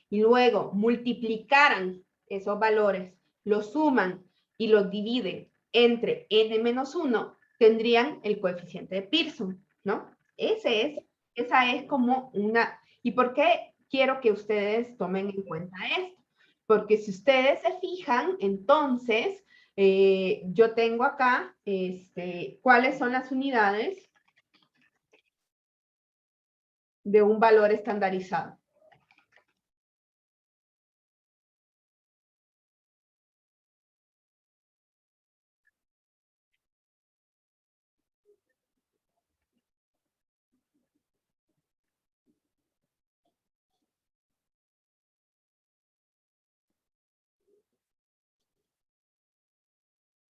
Y luego multiplicaran esos valores, los suman y los dividen entre n-1, tendrían el coeficiente de Pearson, ¿no? Esa es como una... ¿Y por qué quiero que ustedes tomen en cuenta esto? Porque si ustedes se fijan, entonces, yo tengo acá, ¿cuáles son las unidades de un valor estandarizado?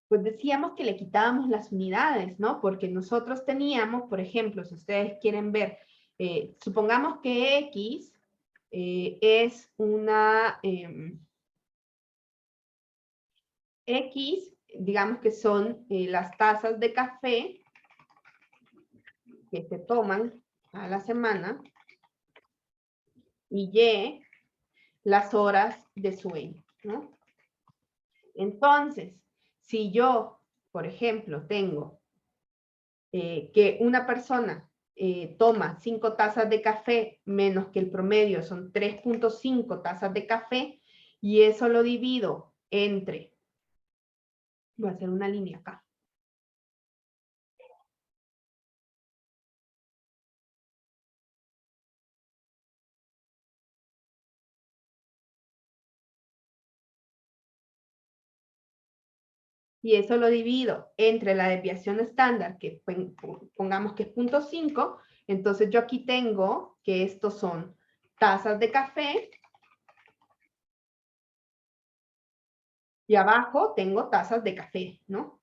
Pues decíamos que le quitábamos las unidades, ¿no? Porque nosotros teníamos, por ejemplo, si ustedes quieren ver, supongamos que X es una... X, digamos que son las tazas de café que se toman a la semana, y Y, las horas de sueño, ¿no? Entonces, si yo, por ejemplo, tengo que una persona toma 5 tazas de café menos que el promedio son 3.5 tazas de café, y eso lo divido entre, voy a hacer una línea acá, y eso lo divido entre la desviación estándar, que pongamos que es 0.5, entonces yo aquí tengo que estos son tazas de café, y abajo tengo tazas de café, ¿no?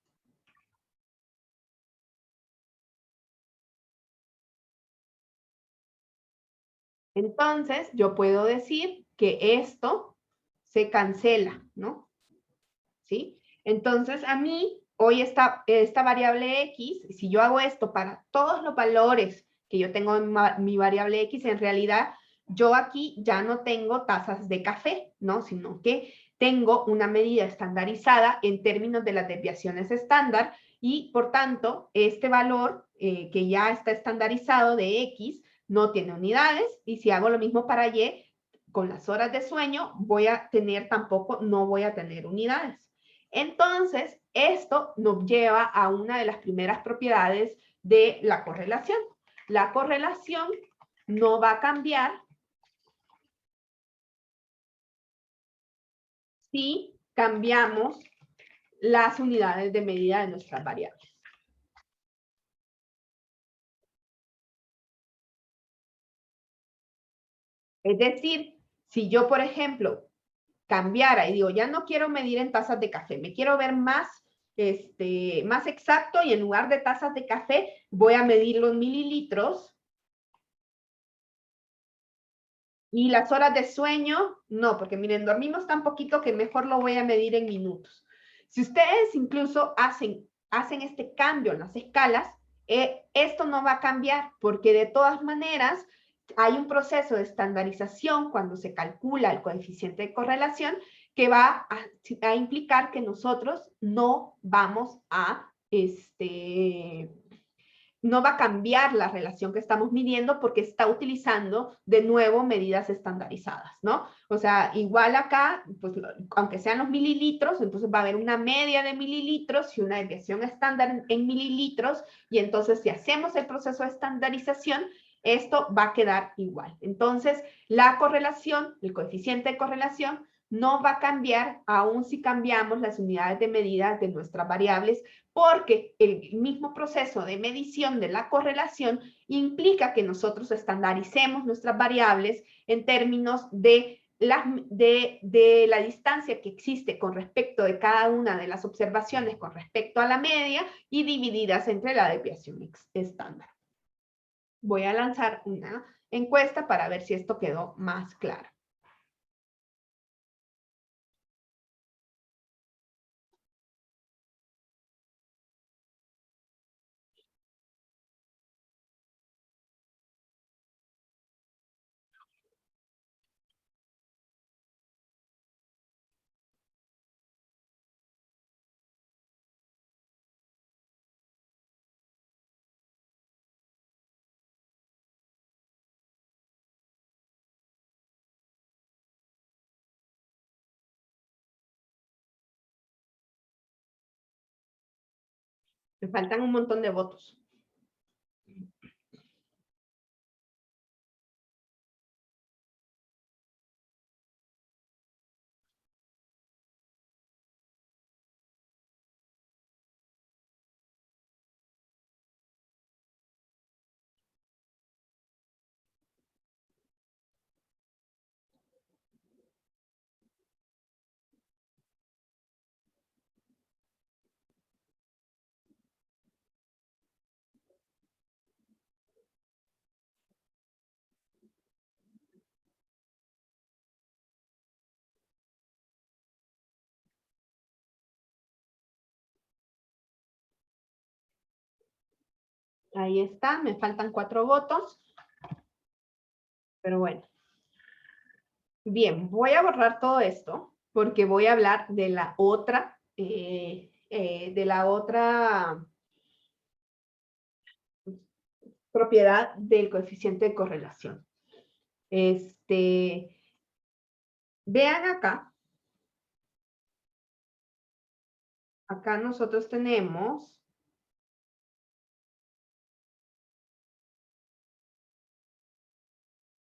Entonces, yo puedo decir que esto se cancela, ¿no? ¿Sí? Entonces, a mí, hoy esta variable X, si yo hago esto para todos los valores que yo tengo en mi variable X, en realidad, yo aquí ya no tengo tazas de café, ¿no? Sino que tengo una medida estandarizada en términos de las desviaciones estándar, y por tanto, este valor que ya está estandarizado de X no tiene unidades, y si hago lo mismo para Y, con las horas de sueño voy a tener tampoco, no voy a tener unidades. Entonces, esto nos lleva a una de las primeras propiedades de la correlación. La correlación no va a cambiar si cambiamos las unidades de medida de nuestras variables. Es decir, si yo, por ejemplo, cambiara y digo, ya no quiero medir en tazas de café, me quiero ver más, más exacto, y en lugar de tazas de café voy a medir los mililitros, y las horas de sueño, no, porque miren, dormimos tan poquito que mejor lo voy a medir en minutos. Si ustedes incluso hacen este cambio en las escalas, esto no va a cambiar, porque de todas maneras hay un proceso de estandarización cuando se calcula el coeficiente de correlación que va a implicar que nosotros no vamos a no va a cambiar la relación que estamos midiendo porque está utilizando de nuevo medidas estandarizadas, ¿no? O sea, igual acá, pues, aunque sean los mililitros, entonces va a haber una media de mililitros y una desviación estándar en mililitros, y entonces si hacemos el proceso de estandarización, esto va a quedar igual. Entonces, la correlación, el coeficiente de correlación, no va a cambiar aun si cambiamos las unidades de medida de nuestras variables, porque el mismo proceso de medición de la correlación implica que nosotros estandaricemos nuestras variables en términos de la distancia que existe con respecto de cada una de las observaciones con respecto a la media y divididas entre la desviación estándar. Voy a lanzar una encuesta para ver si esto quedó más claro. Me faltan un montón de votos. Ahí está, me faltan 4 votos. Pero bueno. Bien, voy a borrar todo esto porque voy a hablar de la otra, propiedad del coeficiente de correlación. Vean acá. Acá nosotros tenemos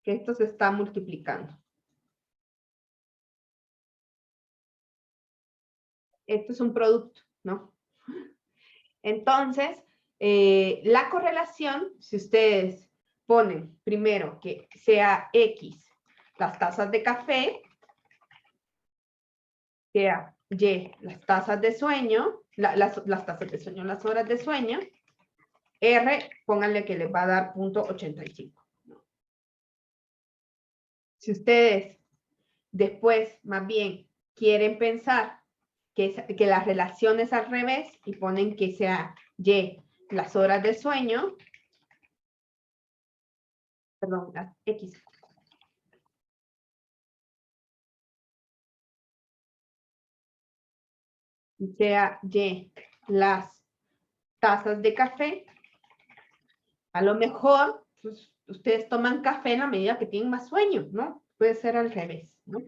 que esto se está multiplicando. Esto es un producto, ¿no? Entonces, la correlación, si ustedes ponen primero que sea X las tazas de café, sea Y las tazas de sueño, las tazas de sueño, las horas de sueño, R, pónganle que les va a dar 0.85. Si ustedes después, más bien, quieren pensar que la relación es al revés y ponen que sea Y las horas de sueño, perdón, las X. Y sea Y las tazas de café, a lo mejor pues, ustedes toman café en la medida que tienen más sueño, ¿no? Puede ser al revés, ¿no?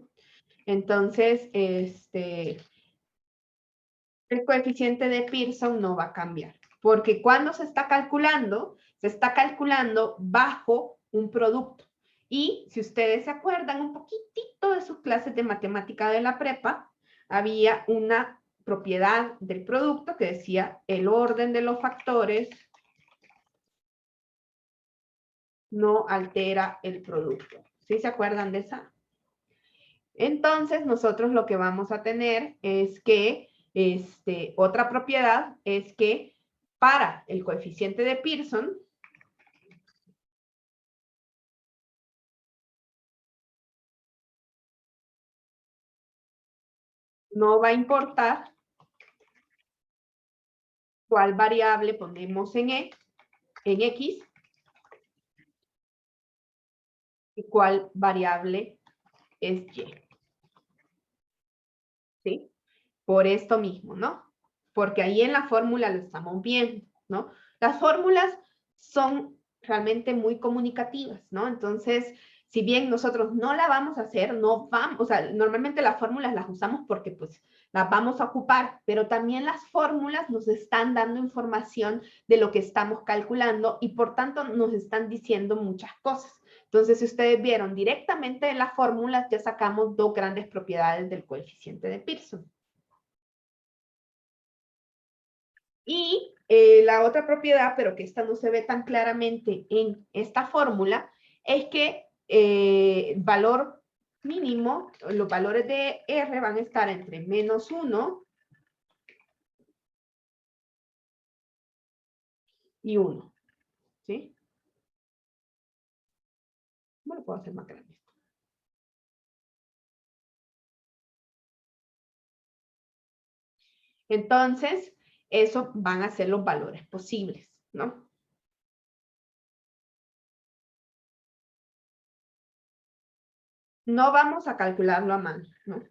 Entonces, el coeficiente de Pearson no va a cambiar, porque cuando se está calculando bajo un producto. Y si ustedes se acuerdan un poquitito de sus clases de matemática de la prepa, había una propiedad del producto que decía el orden de los factores no altera el producto. ¿Sí se acuerdan de esa? Entonces, nosotros lo que vamos a tener es que, otra propiedad es que para el coeficiente de Pearson, no va a importar cuál variable ponemos en X, y cuál variable es Y. ¿Sí? Por esto mismo, ¿no? Porque ahí en la fórmula lo estamos viendo, ¿no? Las fórmulas son realmente muy comunicativas, ¿no? Entonces, si bien nosotros no la vamos a hacer, no vamos, o sea, normalmente las fórmulas las usamos porque pues las vamos a ocupar, pero también las fórmulas nos están dando información de lo que estamos calculando y por tanto nos están diciendo muchas cosas. Entonces, si ustedes vieron directamente de las fórmulas, ya sacamos dos grandes propiedades del coeficiente de Pearson. Y la otra propiedad, pero que esta no se ve tan claramente en esta fórmula, es que el valor mínimo, los valores de R van a estar entre -1 y 1. ¿Sí? ¿Cómo lo puedo hacer más grande? Entonces, eso van a ser los valores posibles, ¿no? No vamos a calcularlo a mano, ¿no?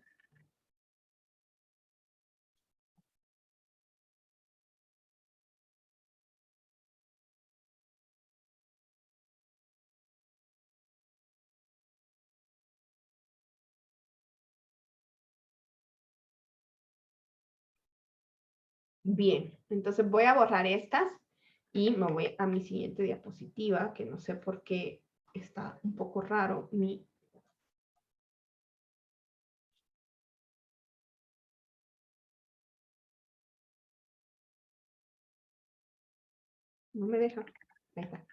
Bien, entonces voy a borrar estas y me voy a mi siguiente diapositiva, que no sé por qué está un poco raro mi... No me deja. Ahí está.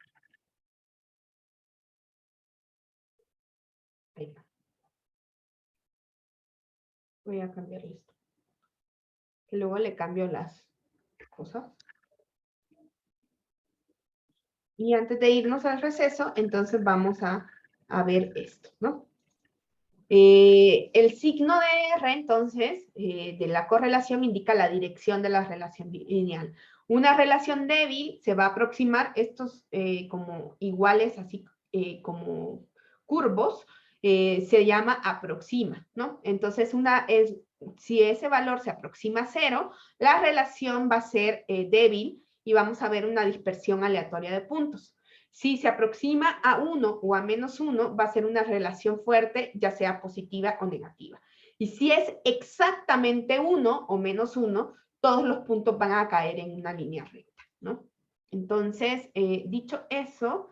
Ahí está. Voy a cambiar esto. Que luego le cambio las cosas. Y antes de irnos al receso, entonces vamos a ver esto, ¿no? El signo de R, entonces, de la correlación indica la dirección de la relación lineal. Una relación débil se va a aproximar estos como iguales, así como curvos, se llama aproxima, ¿no? Entonces, si ese valor se aproxima a 0, la relación va a ser débil y vamos a ver una dispersión aleatoria de puntos. Si se aproxima a 1 o a -1, va a ser una relación fuerte, ya sea positiva o negativa. Y si es exactamente 1 o -1, todos los puntos van a caer en una línea recta, ¿no? Entonces, dicho eso,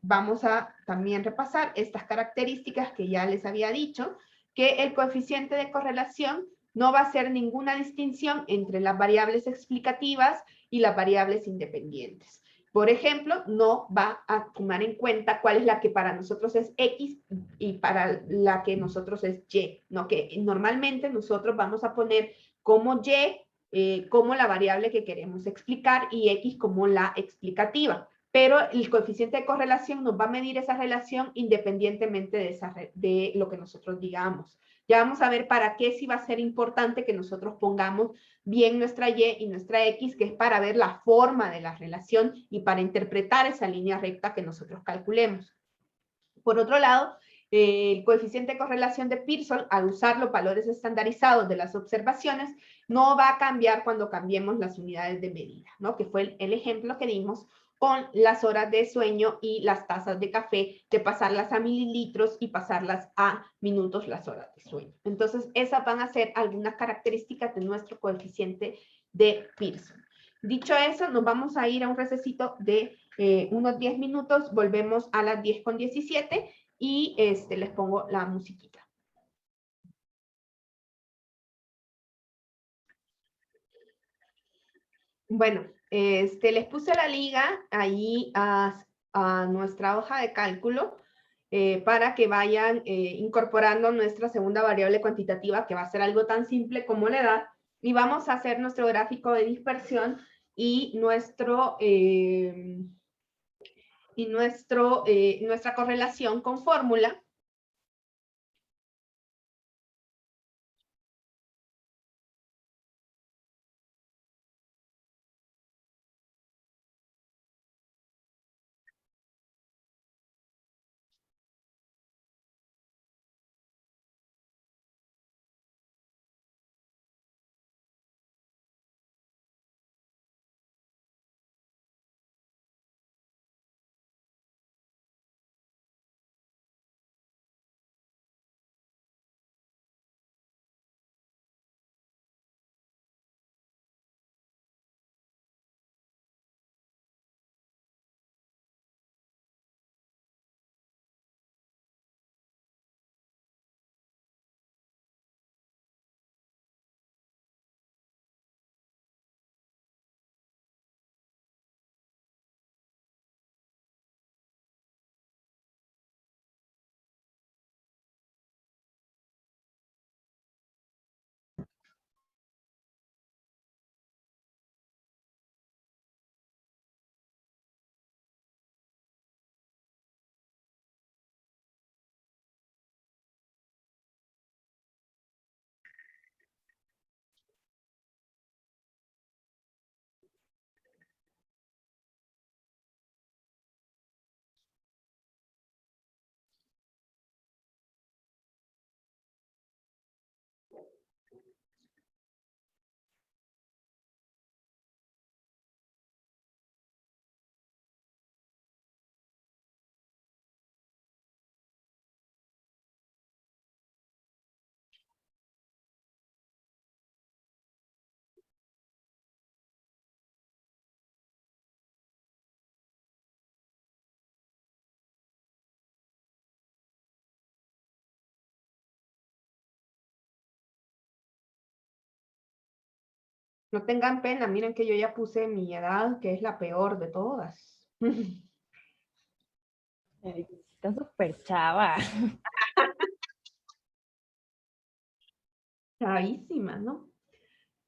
vamos a también repasar estas características que ya les había dicho, que el coeficiente de correlación no va a hacer ninguna distinción entre las variables explicativas y las variables independientes. Por ejemplo, no va a tomar en cuenta cuál es la que para nosotros es X y para la que nosotros es Y, ¿no? Que normalmente nosotros vamos a poner como Y como la variable que queremos explicar y X como la explicativa. Pero el coeficiente de correlación nos va a medir esa relación independientemente de lo que nosotros digamos. Ya vamos a ver para qué sí va a ser importante que nosotros pongamos bien nuestra Y y nuestra X, que es para ver la forma de la relación y para interpretar esa línea recta que nosotros calculemos. Por otro lado, el coeficiente de correlación de Pearson, al usar los valores estandarizados de las observaciones, no va a cambiar cuando cambiemos las unidades de medida, ¿no? Que fue el ejemplo que dimos con las horas de sueño y las tazas de café, de pasarlas a mililitros y pasarlas a minutos las horas de sueño. Entonces, esas van a ser algunas características de nuestro coeficiente de Pearson. Dicho eso, nos vamos a ir a un recesito de unos 10 minutos, volvemos a las 10:17 y les pongo la musiquita. Bueno, les puse la liga ahí a nuestra hoja de cálculo para que vayan incorporando nuestra segunda variable cuantitativa, que va a ser algo tan simple como la edad, y vamos a hacer nuestro gráfico de dispersión y nuestra correlación con fórmula. No tengan pena, miren que yo ya puse mi edad, que es la peor de todas. Ay, está súper chava. Chavísima, ¿no?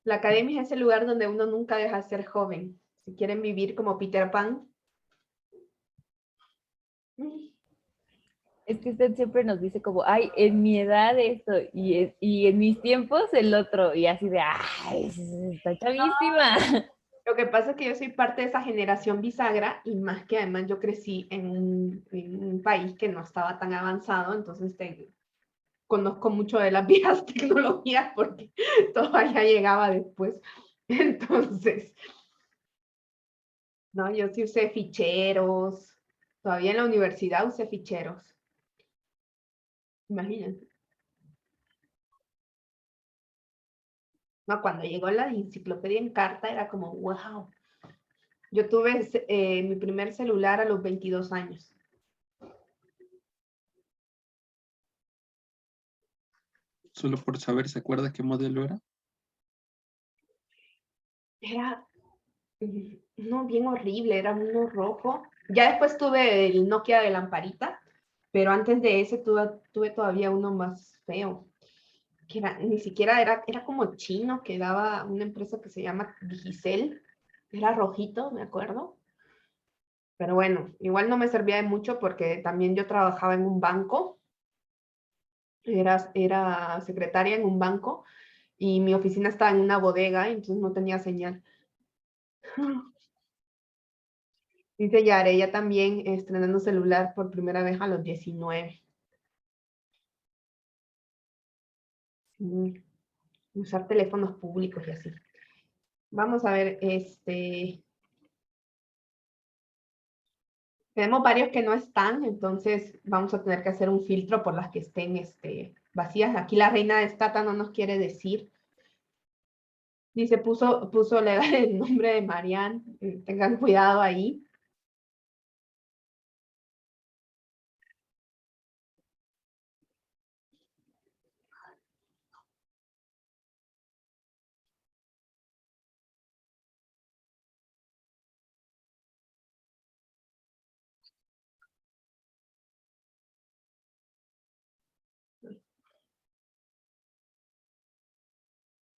La academia es el lugar donde uno nunca deja de ser joven. Si quieren vivir como Peter Pan. Es que usted siempre nos dice como, ay, en mi edad esto, y en mis tiempos el otro, y así de, ay, está chavísima. Lo que pasa es que yo soy parte de esa generación bisagra y más que además yo crecí en un país que no estaba tan avanzado, entonces conozco mucho de las viejas tecnologías porque todo allá llegaba después. Entonces, no, yo sí usé ficheros, todavía en la universidad usé ficheros. Imagínense. No, cuando llegó la enciclopedia en carta era como, wow. Yo tuve mi primer celular a los 22 años. Solo por saber, ¿se acuerda qué modelo era? Era, no, bien horrible, era uno rojo. Ya después tuve el Nokia de lamparita, pero antes de ese tuve todavía uno más feo, que ni siquiera era como chino, que daba una empresa que se llama Digicel. Era rojito, me acuerdo. Pero bueno, igual no me servía de mucho porque también yo trabajaba en un banco, era secretaria en un banco y mi oficina estaba en una bodega, entonces no tenía señal. Dice Yare, ella también estrenando celular por primera vez a los 19. Usar teléfonos públicos y así. Vamos a ver, tenemos varios que no están, entonces vamos a tener que hacer un filtro por las que estén vacías. Aquí la reina de Stata no nos quiere decir. Dice, puso legal el nombre de Marianne. Tengan cuidado ahí.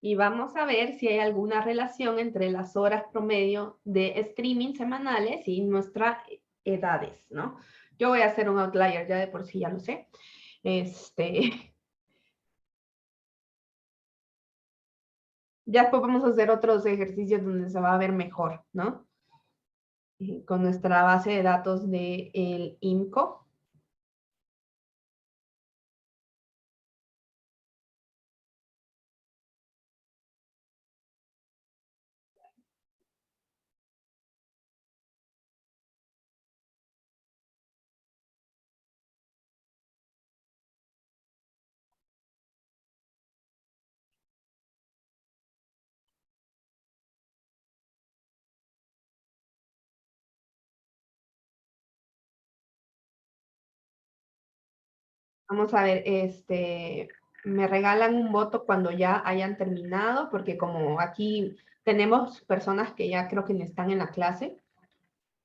Y vamos a ver si hay alguna relación entre las horas promedio de streaming semanales y nuestras edades, ¿no? Yo voy a hacer un outlier, ya de por sí ya lo sé. Ya después vamos a hacer otros ejercicios donde se va a ver mejor, ¿no? Con nuestra base de datos del INCO. Vamos a ver, me regalan un voto cuando ya hayan terminado, porque como aquí tenemos personas que ya creo que no están en la clase,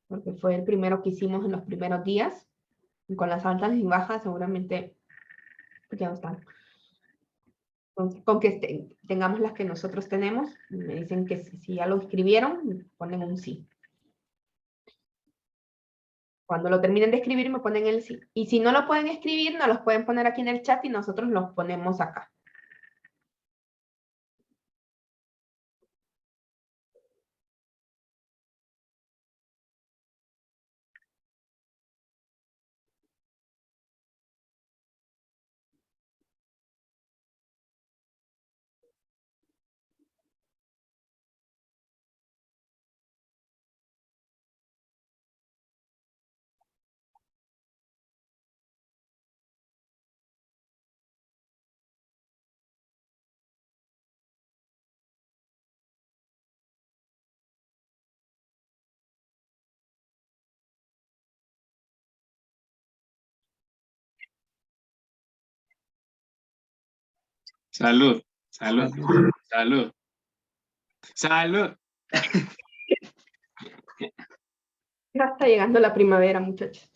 porque fue el primero que hicimos en los primeros días, y con las altas y bajas seguramente ya no están. Con que tengamos las que nosotros tenemos, me dicen que si ya lo escribieron, ponen un sí. Cuando lo terminen de escribir, me ponen el sí. Y si no lo pueden escribir, nos los pueden poner aquí en el chat y nosotros los ponemos acá. Salud, salud, Salud. salud. Salud. Ya está llegando la primavera, muchachos.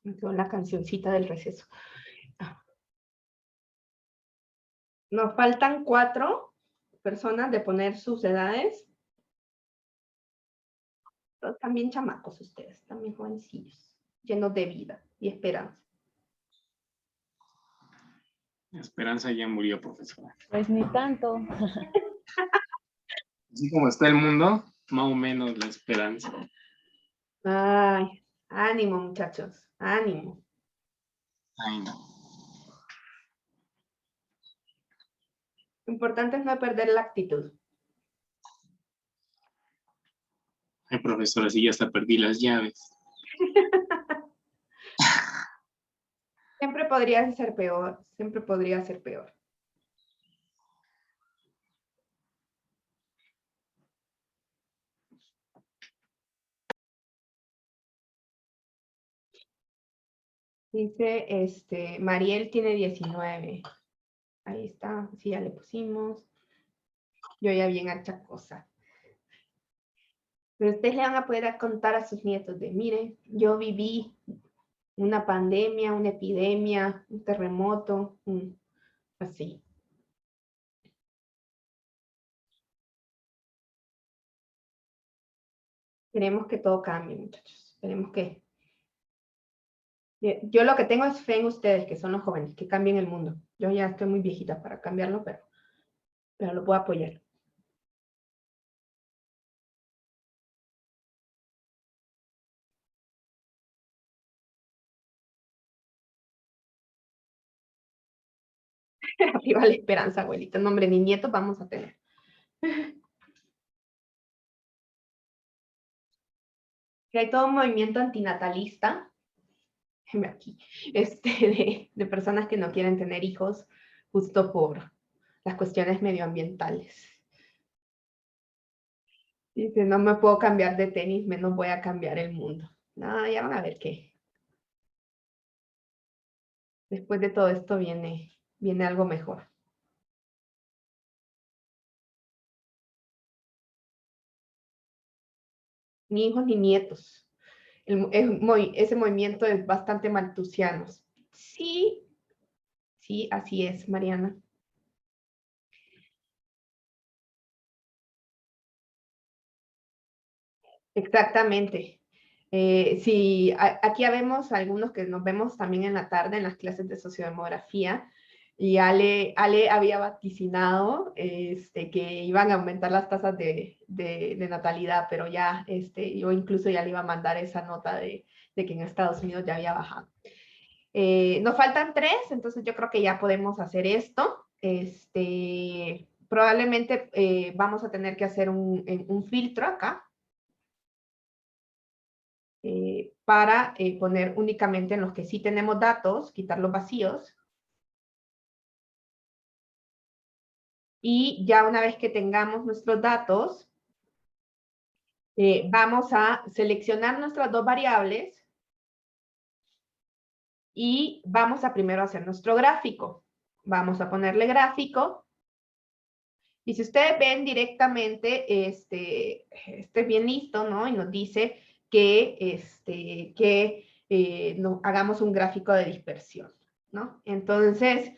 Me quedó la cancioncita del receso. Nos faltan 4 personas de poner sus edades. Pero también chamacos ustedes, también jovencillos, llenos de vida y esperanza. La esperanza ya murió, profesora. Pues ni tanto. Así como está el mundo, más o menos la esperanza. Ay, ánimo, muchachos, ánimo. Ay, no. Lo importante es no perder la actitud. Ay, profesora, sí, ya hasta perdí las llaves. Siempre podría ser peor, siempre podría ser peor. Dice, Mariel tiene 19. Ahí está, sí, ya le pusimos. Yo ya bien achacosa. Pero ustedes le van a poder contar a sus nietos de, miren, yo viví una pandemia, una epidemia, un terremoto, así. Queremos que todo cambie, muchachos. Queremos que... Yo lo que tengo es fe en ustedes, que son los jóvenes, que cambien el mundo. Yo ya estoy muy viejita para cambiarlo, pero lo puedo apoyar. Arriba la esperanza, abuelita. No, hombre, ni nietos vamos a tener. Que hay todo un movimiento antinatalista aquí, de personas que no quieren tener hijos justo por las cuestiones medioambientales. Dice, no me puedo cambiar de tenis, menos voy a cambiar el mundo. No, ya van a ver qué. Después de todo esto viene algo mejor. Ni hijos ni nietos. Ese movimiento es bastante maltusiano. Sí, sí, así es, Mariana. Exactamente. Sí, aquí vemos algunos que nos vemos también en la tarde en las clases de sociodemografía, y Ale había vaticinado que iban a aumentar las tasas de natalidad, pero ya yo incluso ya le iba a mandar esa nota de que en Estados Unidos ya había bajado. Nos faltan 3, entonces yo creo que ya podemos hacer esto. Probablemente vamos a tener que hacer un filtro acá. Para poner únicamente en los que sí tenemos datos, quitar los vacíos. Y ya una vez que tengamos nuestros datos, vamos a seleccionar nuestras 2 variables y vamos a primero hacer nuestro gráfico. Vamos a ponerle gráfico. Y si ustedes ven directamente, este es bien listo, ¿no? Y nos dice que, hagamos un gráfico de dispersión, ¿no? Entonces,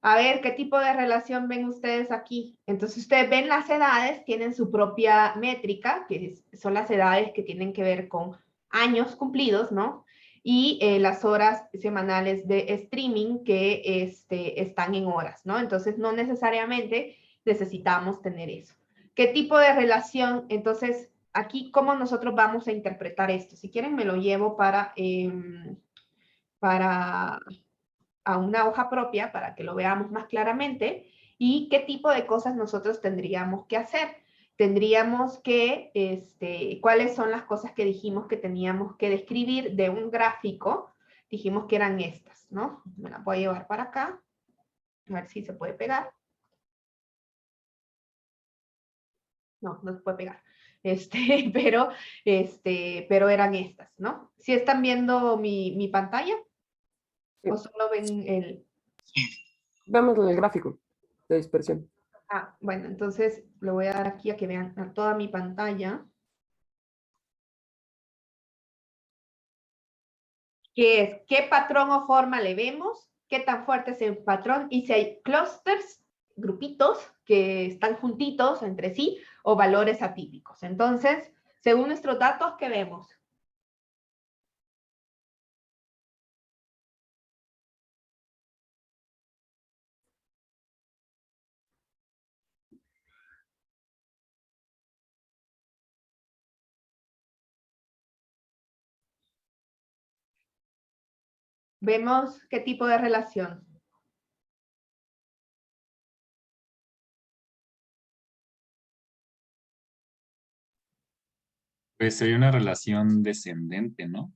a ver, ¿qué tipo de relación ven ustedes aquí? Entonces, ustedes ven las edades, tienen su propia métrica, que son las edades que tienen que ver con años cumplidos, ¿no? Y las horas semanales de streaming que están en horas, ¿no? Entonces, no necesariamente necesitamos tener eso. ¿Qué tipo de relación? Entonces, aquí, ¿cómo nosotros vamos a interpretar esto? Si quieren, me lo llevo para a una hoja propia para que lo veamos más claramente y qué tipo de cosas nosotros tendríamos que hacer. Tendríamos que, ¿cuáles son las cosas que dijimos que teníamos que describir de un gráfico? Dijimos que eran estas, ¿no? Me las voy a llevar para acá, a ver si se puede pegar. No, no se puede pegar. Pero eran estas, ¿no? ¿Sí están viendo mi pantalla? ¿O solo ven el...? Vemos el gráfico de dispersión. Ah, bueno, entonces le voy a dar aquí a que vean a toda mi pantalla. Que es qué patrón o forma le vemos, qué tan fuerte es el patrón y si hay clusters, grupitos que están juntitos entre sí o valores atípicos. Entonces, según nuestros datos, ¿qué vemos? Vemos qué tipo de relación. Pues sería una relación descendente, ¿no?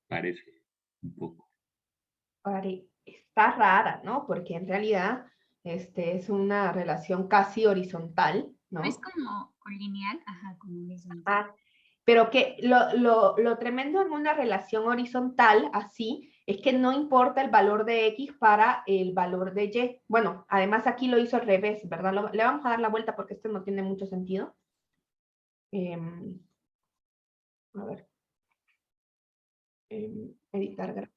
Parece un poco. Está rara, ¿no? Porque en realidad es una relación casi horizontal, ¿no? Es como lineal, ajá, como horizontal. Ah, pero que lo tremendo en una relación horizontal así es que no importa el valor de X para el valor de Y. Bueno, además aquí lo hizo al revés, ¿verdad? Le vamos a dar la vuelta porque esto no tiene mucho sentido. A ver. Editar gráfico.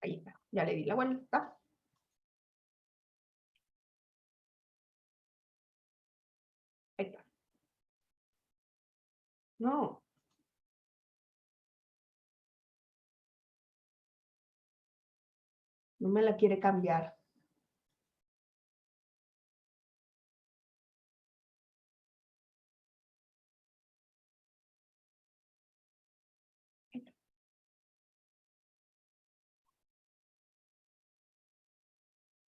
Ahí está, ya le di la vuelta. Ahí está. No. No me la quiere cambiar.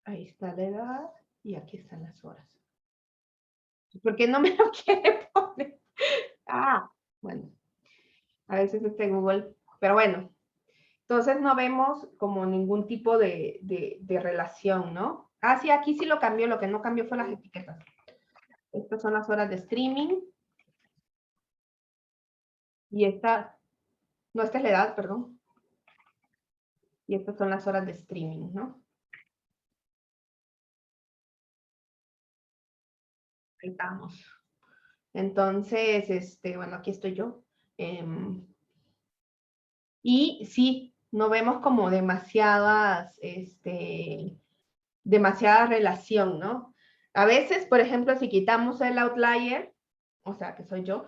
Ahí está la edad y aquí están las horas. ¿Por qué no me lo quiere poner? Ah, bueno. A veces Google, pero bueno. Entonces no vemos como ningún tipo de relación, ¿no? Ah, sí, aquí sí lo cambió, lo que no cambió fue las etiquetas. Estas son las horas de streaming. Y esta, no, esta es la edad, perdón. Y estas son las horas de streaming, ¿no? Ahí estamos. Entonces, bueno, aquí estoy yo. Y sí, no vemos como demasiada relación, ¿no? A veces, por ejemplo, si quitamos el outlier, o sea, que soy yo,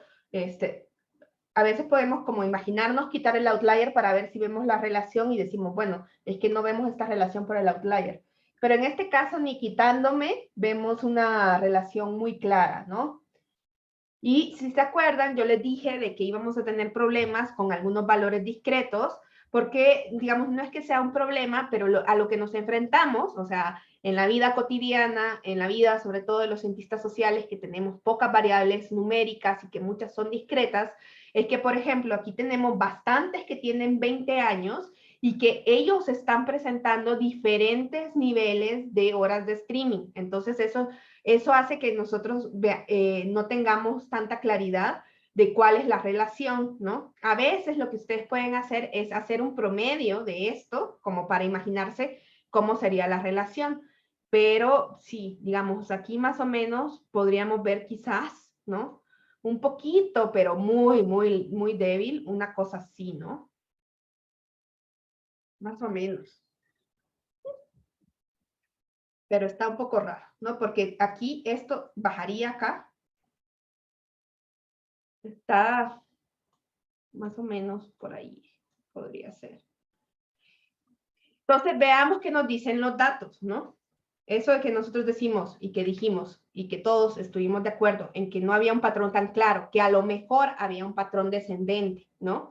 a veces podemos como imaginarnos quitar el outlier para ver si vemos la relación y decimos, bueno, es que no vemos esta relación por el outlier. Pero en este caso, ni quitándome, vemos una relación muy clara, ¿no? Y si se acuerdan, yo les dije de que íbamos a tener problemas con algunos valores discretos, porque, digamos, no es que sea un problema, pero a lo que nos enfrentamos, o sea, en la vida cotidiana, en la vida sobre todo de los cientistas sociales, que tenemos pocas variables numéricas y que muchas son discretas, es que, por ejemplo, aquí tenemos bastantes que tienen 20 años y que ellos están presentando diferentes niveles de horas de streaming. Entonces, eso hace que nosotros no tengamos tanta claridad de cuál es la relación, ¿no? A veces lo que ustedes pueden hacer es hacer un promedio de esto, como para imaginarse cómo sería la relación. Pero sí, digamos, aquí más o menos podríamos ver quizás, ¿no? Un poquito, pero muy, muy, muy débil, una cosa así, ¿no? Más o menos. Pero está un poco raro, ¿no? Porque aquí esto bajaría acá. Está más o menos por ahí, podría ser. Entonces veamos qué nos dicen los datos, ¿no? Eso de que nosotros decimos y que dijimos y que todos estuvimos de acuerdo en que no había un patrón tan claro, que a lo mejor había un patrón descendente, ¿no?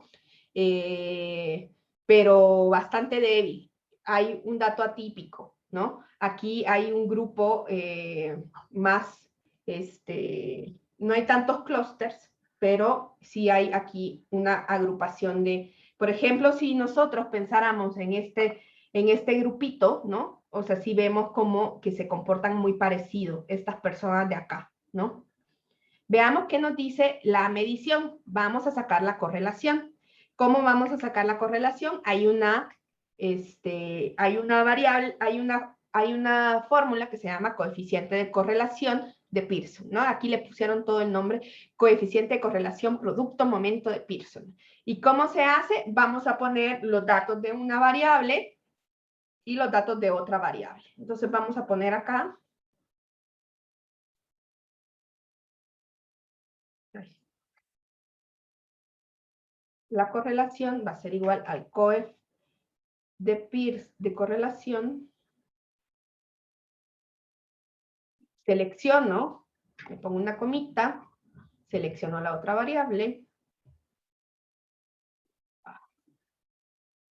Pero bastante débil. Hay un dato atípico, ¿no? Aquí hay un grupo más, no hay tantos clústeres, pero sí hay aquí una agrupación de, por ejemplo, si nosotros pensáramos en este grupito, ¿no? O sea, sí vemos como que se comportan muy parecido estas personas de acá, ¿no? Veamos qué nos dice la medición. Vamos a sacar la correlación. ¿Cómo vamos a sacar la correlación? Hay una variable, hay una fórmula que se llama coeficiente de correlación de Pearson, ¿no? Aquí le pusieron todo el nombre, coeficiente de correlación producto-momento de Pearson. ¿Y cómo se hace? Vamos a poner los datos de una variable y los datos de otra variable. Entonces vamos a poner acá. La correlación va a ser igual al coef de Pearson de correlación. Selecciono, le pongo una comita, selecciono la otra variable.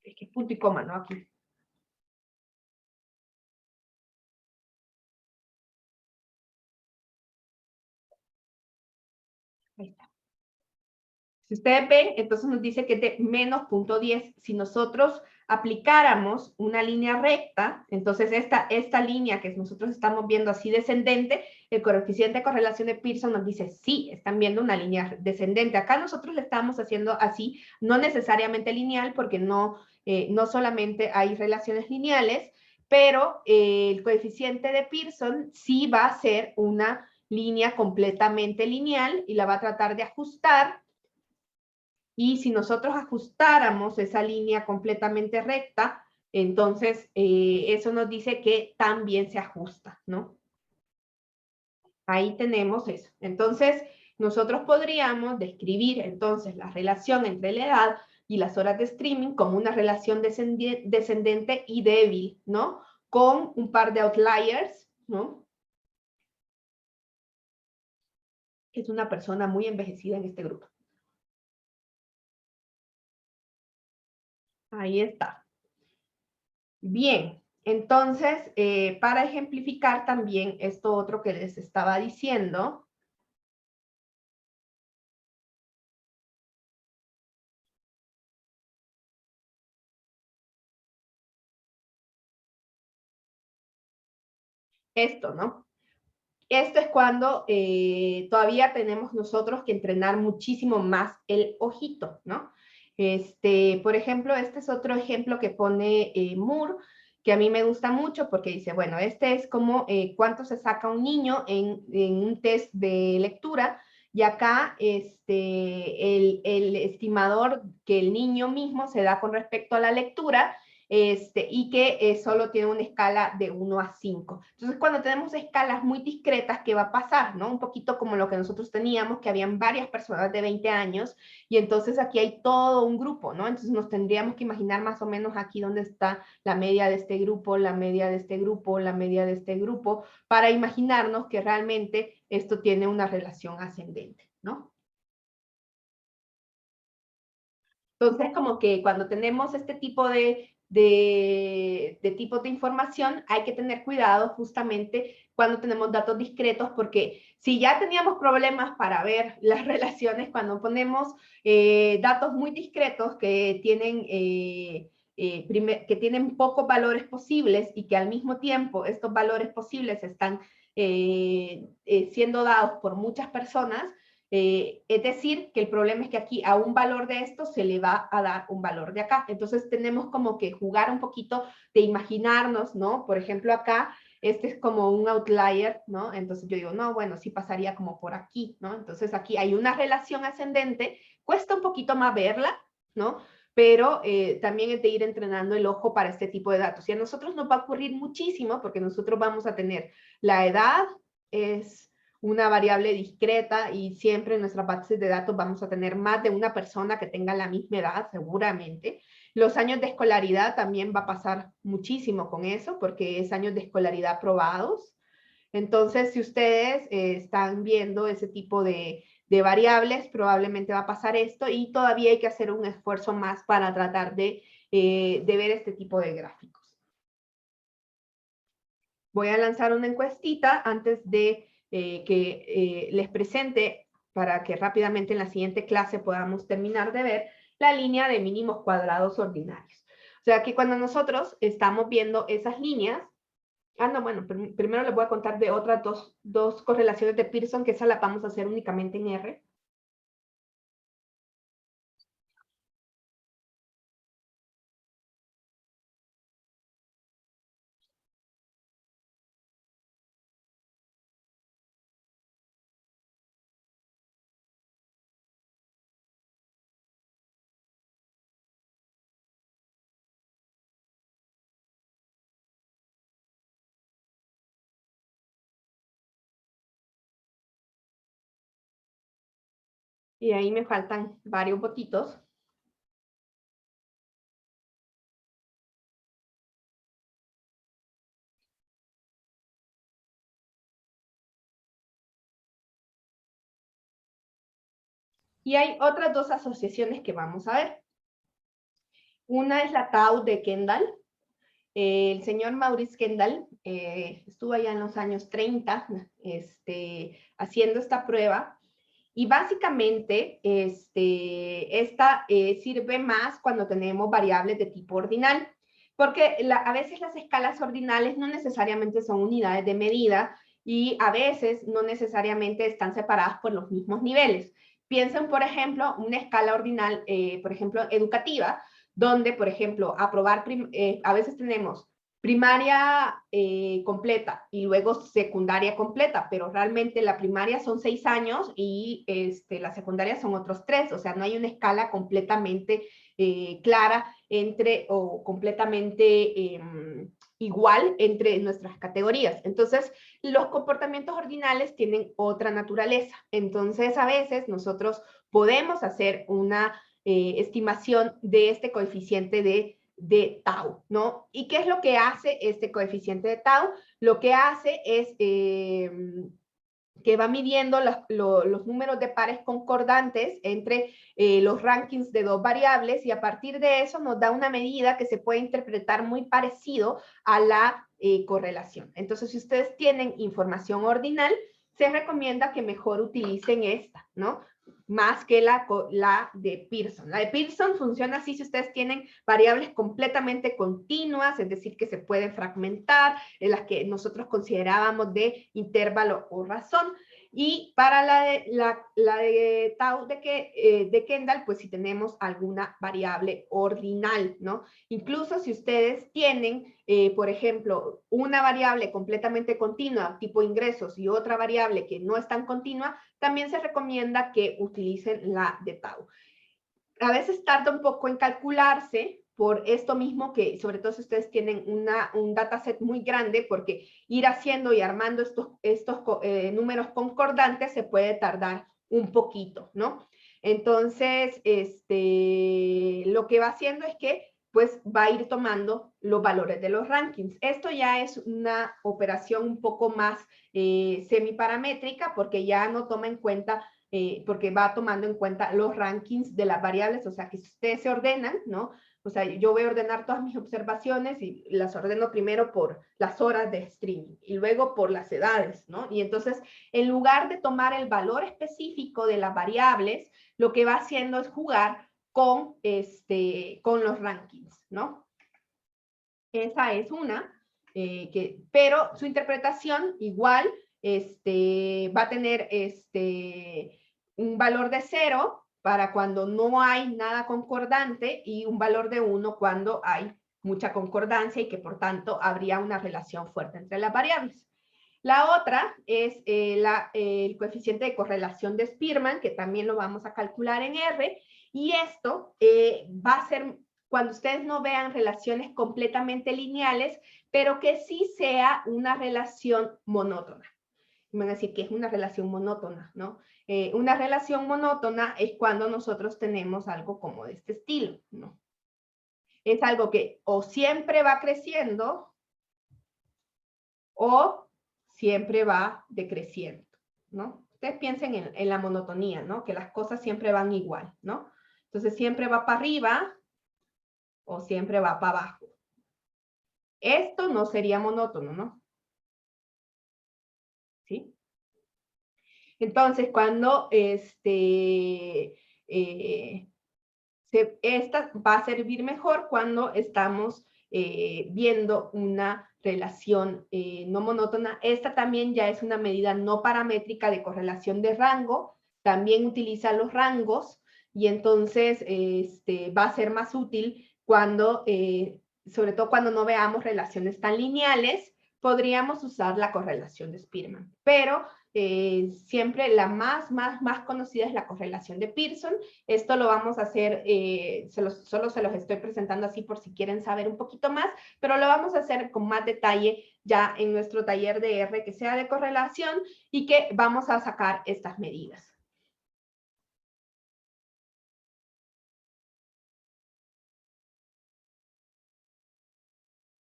Es que es punto y coma, ¿no? Aquí. Ahí está. Si ustedes ven, entonces nos dice que es de menos 0.10. Si nosotros aplicáramos una línea recta, entonces esta línea que nosotros estamos viendo así descendente, el coeficiente de correlación de Pearson nos dice, sí, están viendo una línea descendente. Acá nosotros le estamos haciendo así, no necesariamente lineal, porque no solamente hay relaciones lineales, pero el coeficiente de Pearson sí va a ser una línea completamente lineal y la va a tratar de ajustar. Y si nosotros ajustáramos esa línea completamente recta, entonces eso nos dice que también se ajusta, ¿no? Ahí tenemos eso. Entonces, nosotros podríamos describir entonces la relación entre la edad y las horas de streaming como una relación descendente y débil, ¿no? Con un par de outliers, ¿no? Es una persona muy envejecida en este grupo. Ahí está. Bien, entonces, para ejemplificar también esto otro que les estaba diciendo, esto, ¿no? Esto es cuando todavía tenemos nosotros que entrenar muchísimo más el ojito, ¿no? Por ejemplo, este es otro ejemplo que pone Moore, que a mí me gusta mucho porque dice, bueno, este es como cuánto se saca un niño en un test de lectura, y acá el estimador que el niño mismo se da con respecto a la lectura, y que solo tiene una escala de 1 a 5. Entonces, cuando tenemos escalas muy discretas, ¿qué va a pasar? ¿No? Un poquito como lo que nosotros teníamos, que habían varias personas de 20 años, y entonces aquí hay todo un grupo, ¿no? Entonces nos tendríamos que imaginar más o menos aquí dónde está la media de este grupo, la media de este grupo, la media de este grupo, para imaginarnos que realmente esto tiene una relación ascendente, ¿no? Entonces, como que cuando tenemos este tipo de tipos de información, hay que tener cuidado justamente cuando tenemos datos discretos, porque si ya teníamos problemas para ver las relaciones, cuando ponemos datos muy discretos que tienen pocos valores posibles y que al mismo tiempo estos valores posibles están siendo dados por muchas personas, es decir, que el problema es que aquí a un valor de esto se le va a dar un valor de acá. Entonces tenemos como que jugar un poquito de imaginarnos, ¿no? Por ejemplo, acá, este es como un outlier, ¿no? Entonces yo digo, no, bueno, sí pasaría como por aquí, ¿no? Entonces aquí hay una relación ascendente, cuesta un poquito más verla, ¿no? Pero también es de ir entrenando el ojo para este tipo de datos. Y a nosotros nos va a ocurrir muchísimo porque nosotros vamos a tener la edad, es una variable discreta, y siempre en nuestras bases de datos vamos a tener más de una persona que tenga la misma edad, seguramente. Los años de escolaridad también va a pasar muchísimo con eso, porque es años de escolaridad probados. Entonces, si ustedes están viendo ese tipo de variables, probablemente va a pasar esto y todavía hay que hacer un esfuerzo más para tratar de ver este tipo de gráficos. Voy a lanzar una encuestita antes de que les presente para que rápidamente en la siguiente clase podamos terminar de ver la línea de mínimos cuadrados ordinarios. O sea que cuando nosotros estamos viendo esas líneas, no, bueno, primero les voy a contar de otras dos correlaciones de Pearson, que esa la vamos a hacer únicamente en R. Y ahí me faltan varios botitos. Y hay otras dos asociaciones que vamos a ver. Una es la tau de Kendall. El señor Maurice Kendall estuvo allá en los años 30 haciendo esta prueba. Y básicamente, esta sirve más cuando tenemos variables de tipo ordinal, porque a veces las escalas ordinales no necesariamente son unidades de medida y a veces no necesariamente están separadas por los mismos niveles. Piensen, por ejemplo, una escala ordinal, por ejemplo, educativa, donde, por ejemplo, a veces tenemos primaria completa y luego secundaria completa, pero realmente la primaria son 6 años y la secundaria son otros 3, o sea, no hay una escala completamente clara o completamente igual entre nuestras categorías. Entonces, los comportamientos ordinales tienen otra naturaleza. Entonces, a veces nosotros podemos hacer una estimación de este coeficiente de tau, ¿no? ¿Y qué es lo que hace este coeficiente de tau? Lo que hace es que va midiendo los números de pares concordantes entre los rankings de dos variables y a partir de eso nos da una medida que se puede interpretar muy parecido a la correlación. Entonces, si ustedes tienen información ordinal, se recomienda que mejor utilicen esta, ¿no? Más que la de Pearson. La de Pearson funciona así si ustedes tienen variables completamente continuas, es decir, que se pueden fragmentar, en las que nosotros considerábamos de intervalo o razón. Y para la de tau de Kendall, pues si tenemos alguna variable ordinal, ¿no? Incluso si ustedes tienen, por ejemplo, una variable completamente continua, tipo ingresos, y otra variable que no es tan continua, también se recomienda que utilicen la de tau. A veces tarda un poco en calcularse por esto mismo que, sobre todo si ustedes tienen un dataset muy grande, porque ir haciendo y armando estos números concordantes se puede tardar un poquito, ¿no? Entonces, lo que va haciendo es que pues va a ir tomando los valores de los rankings. Esto ya es una operación un poco más semiparamétrica porque ya no toma en cuenta porque va tomando en cuenta los rankings de las variables, o sea, que si ustedes se ordenan, ¿no? O sea, yo voy a ordenar todas mis observaciones y las ordeno primero por las horas de streaming y luego por las edades, ¿no? Y entonces, en lugar de tomar el valor específico de las variables, lo que va haciendo es jugar con los rankings, ¿no? Esa es una, pero su interpretación igual va a tener un valor de 0 para cuando no hay nada concordante y un valor de 1 cuando hay mucha concordancia y que por tanto habría una relación fuerte entre las variables. La otra es el coeficiente de correlación de Spearman, que también lo vamos a calcular en R, y esto va a ser cuando ustedes no vean relaciones completamente lineales, pero que sí sea una relación monótona. Me van a decir que es una relación monótona, ¿no? Una relación monótona es cuando nosotros tenemos algo como de este estilo, ¿no? es algo que o siempre va creciendo o siempre va decreciendo, ¿no? Ustedes piensen en la monotonía, ¿no? Que las cosas siempre van igual, ¿no? Entonces siempre va para arriba o siempre va para abajo. Esto no sería monótono, ¿no? ¿Sí? Entonces, cuando esta va a servir mejor cuando estamos viendo una relación no monótona. Esta también ya es una medida no paramétrica de correlación de rango. También utiliza los rangos y entonces va a ser más útil cuando, sobre todo cuando no veamos relaciones tan lineales, podríamos usar la correlación de Spearman. Pero siempre la más conocida es la correlación de Pearson. Esto lo vamos a hacer, solo se los estoy presentando así por si quieren saber un poquito más, pero lo vamos a hacer con más detalle ya en nuestro taller de R que sea de correlación y que vamos a sacar estas medidas.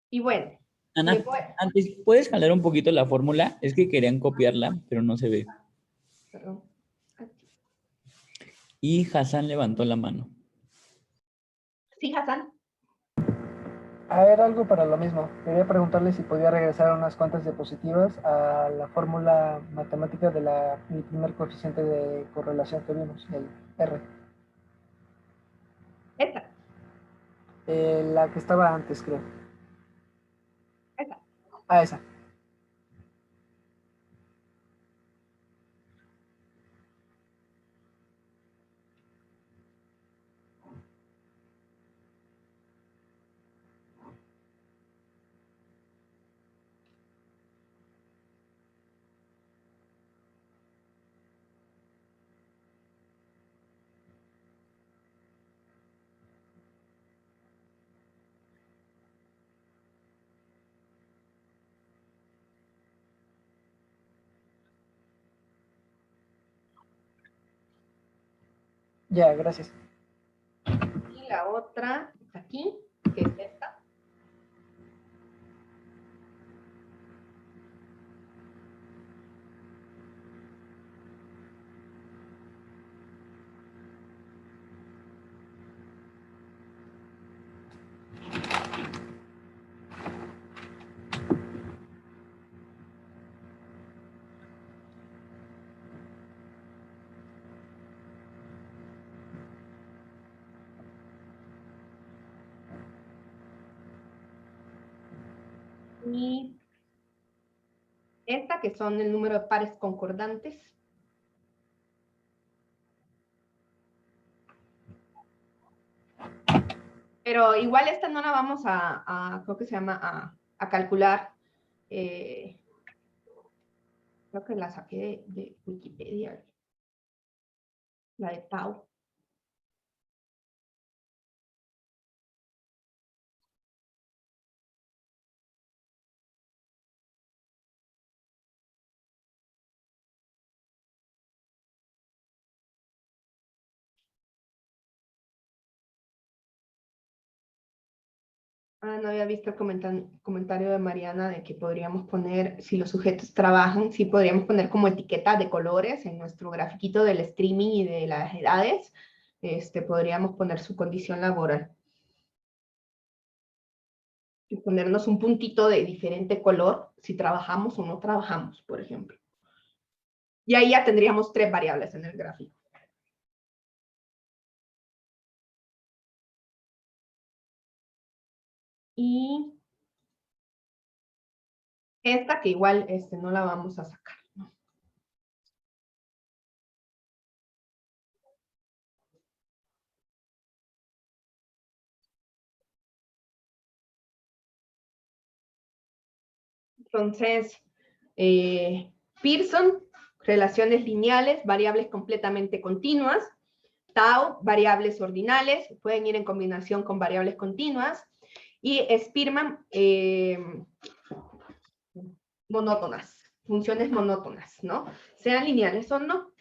Y bueno. Ana, antes, ¿puedes jalar un poquito la fórmula? Es que querían copiarla, pero no se ve. Perdón. Y Hassan levantó la mano. Sí, Hassan. A ver, algo para lo mismo. Quería preguntarle si podía regresar unas cuantas diapositivas a la fórmula matemática de mi primer coeficiente de correlación que vimos, el R. Esta. La que estaba antes, creo. Esa. Ah, esa. Ya, gracias. Y la otra está aquí, que es esta. Y esta, que son el número de pares concordantes. Pero igual esta no la vamos creo que se llama, a calcular. Creo que la saqué de Wikipedia. La de Tau. No había visto el comentario de Mariana de que podríamos poner, si los sujetos trabajan, sí podríamos poner como etiqueta de colores en nuestro grafiquito del streaming y de las edades. Podríamos poner su condición laboral. Y ponernos un puntito de diferente color si trabajamos o no trabajamos, por ejemplo. Y ahí ya tendríamos 3 variables en el gráfico. Y esta que igual no la vamos a sacar, ¿no? Entonces, Pearson, relaciones lineales, variables completamente continuas. Tau, variables ordinales, pueden ir en combinación con variables continuas. Y Spearman, monótonas, funciones monótonas, ¿no? Sean lineales o no.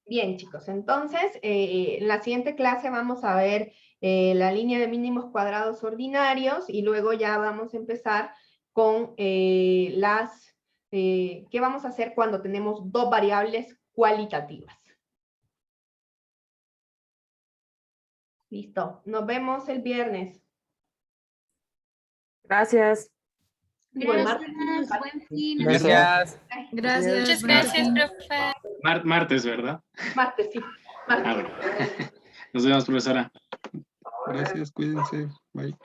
Bien, chicos, entonces en la siguiente clase vamos a ver la línea de mínimos cuadrados ordinarios y luego ya vamos a empezar con ¿qué vamos a hacer cuando tenemos dos variables cualitativas? Listo, nos vemos el viernes. Gracias. Igual Gracias, martes. buen fin. Gracias. Gracias. Muchas buen gracias, fin. profe. Martes, ¿verdad? Martes, sí. Martes. Ah, bueno. Nos vemos, profesora. Gracias, cuídense. Bye.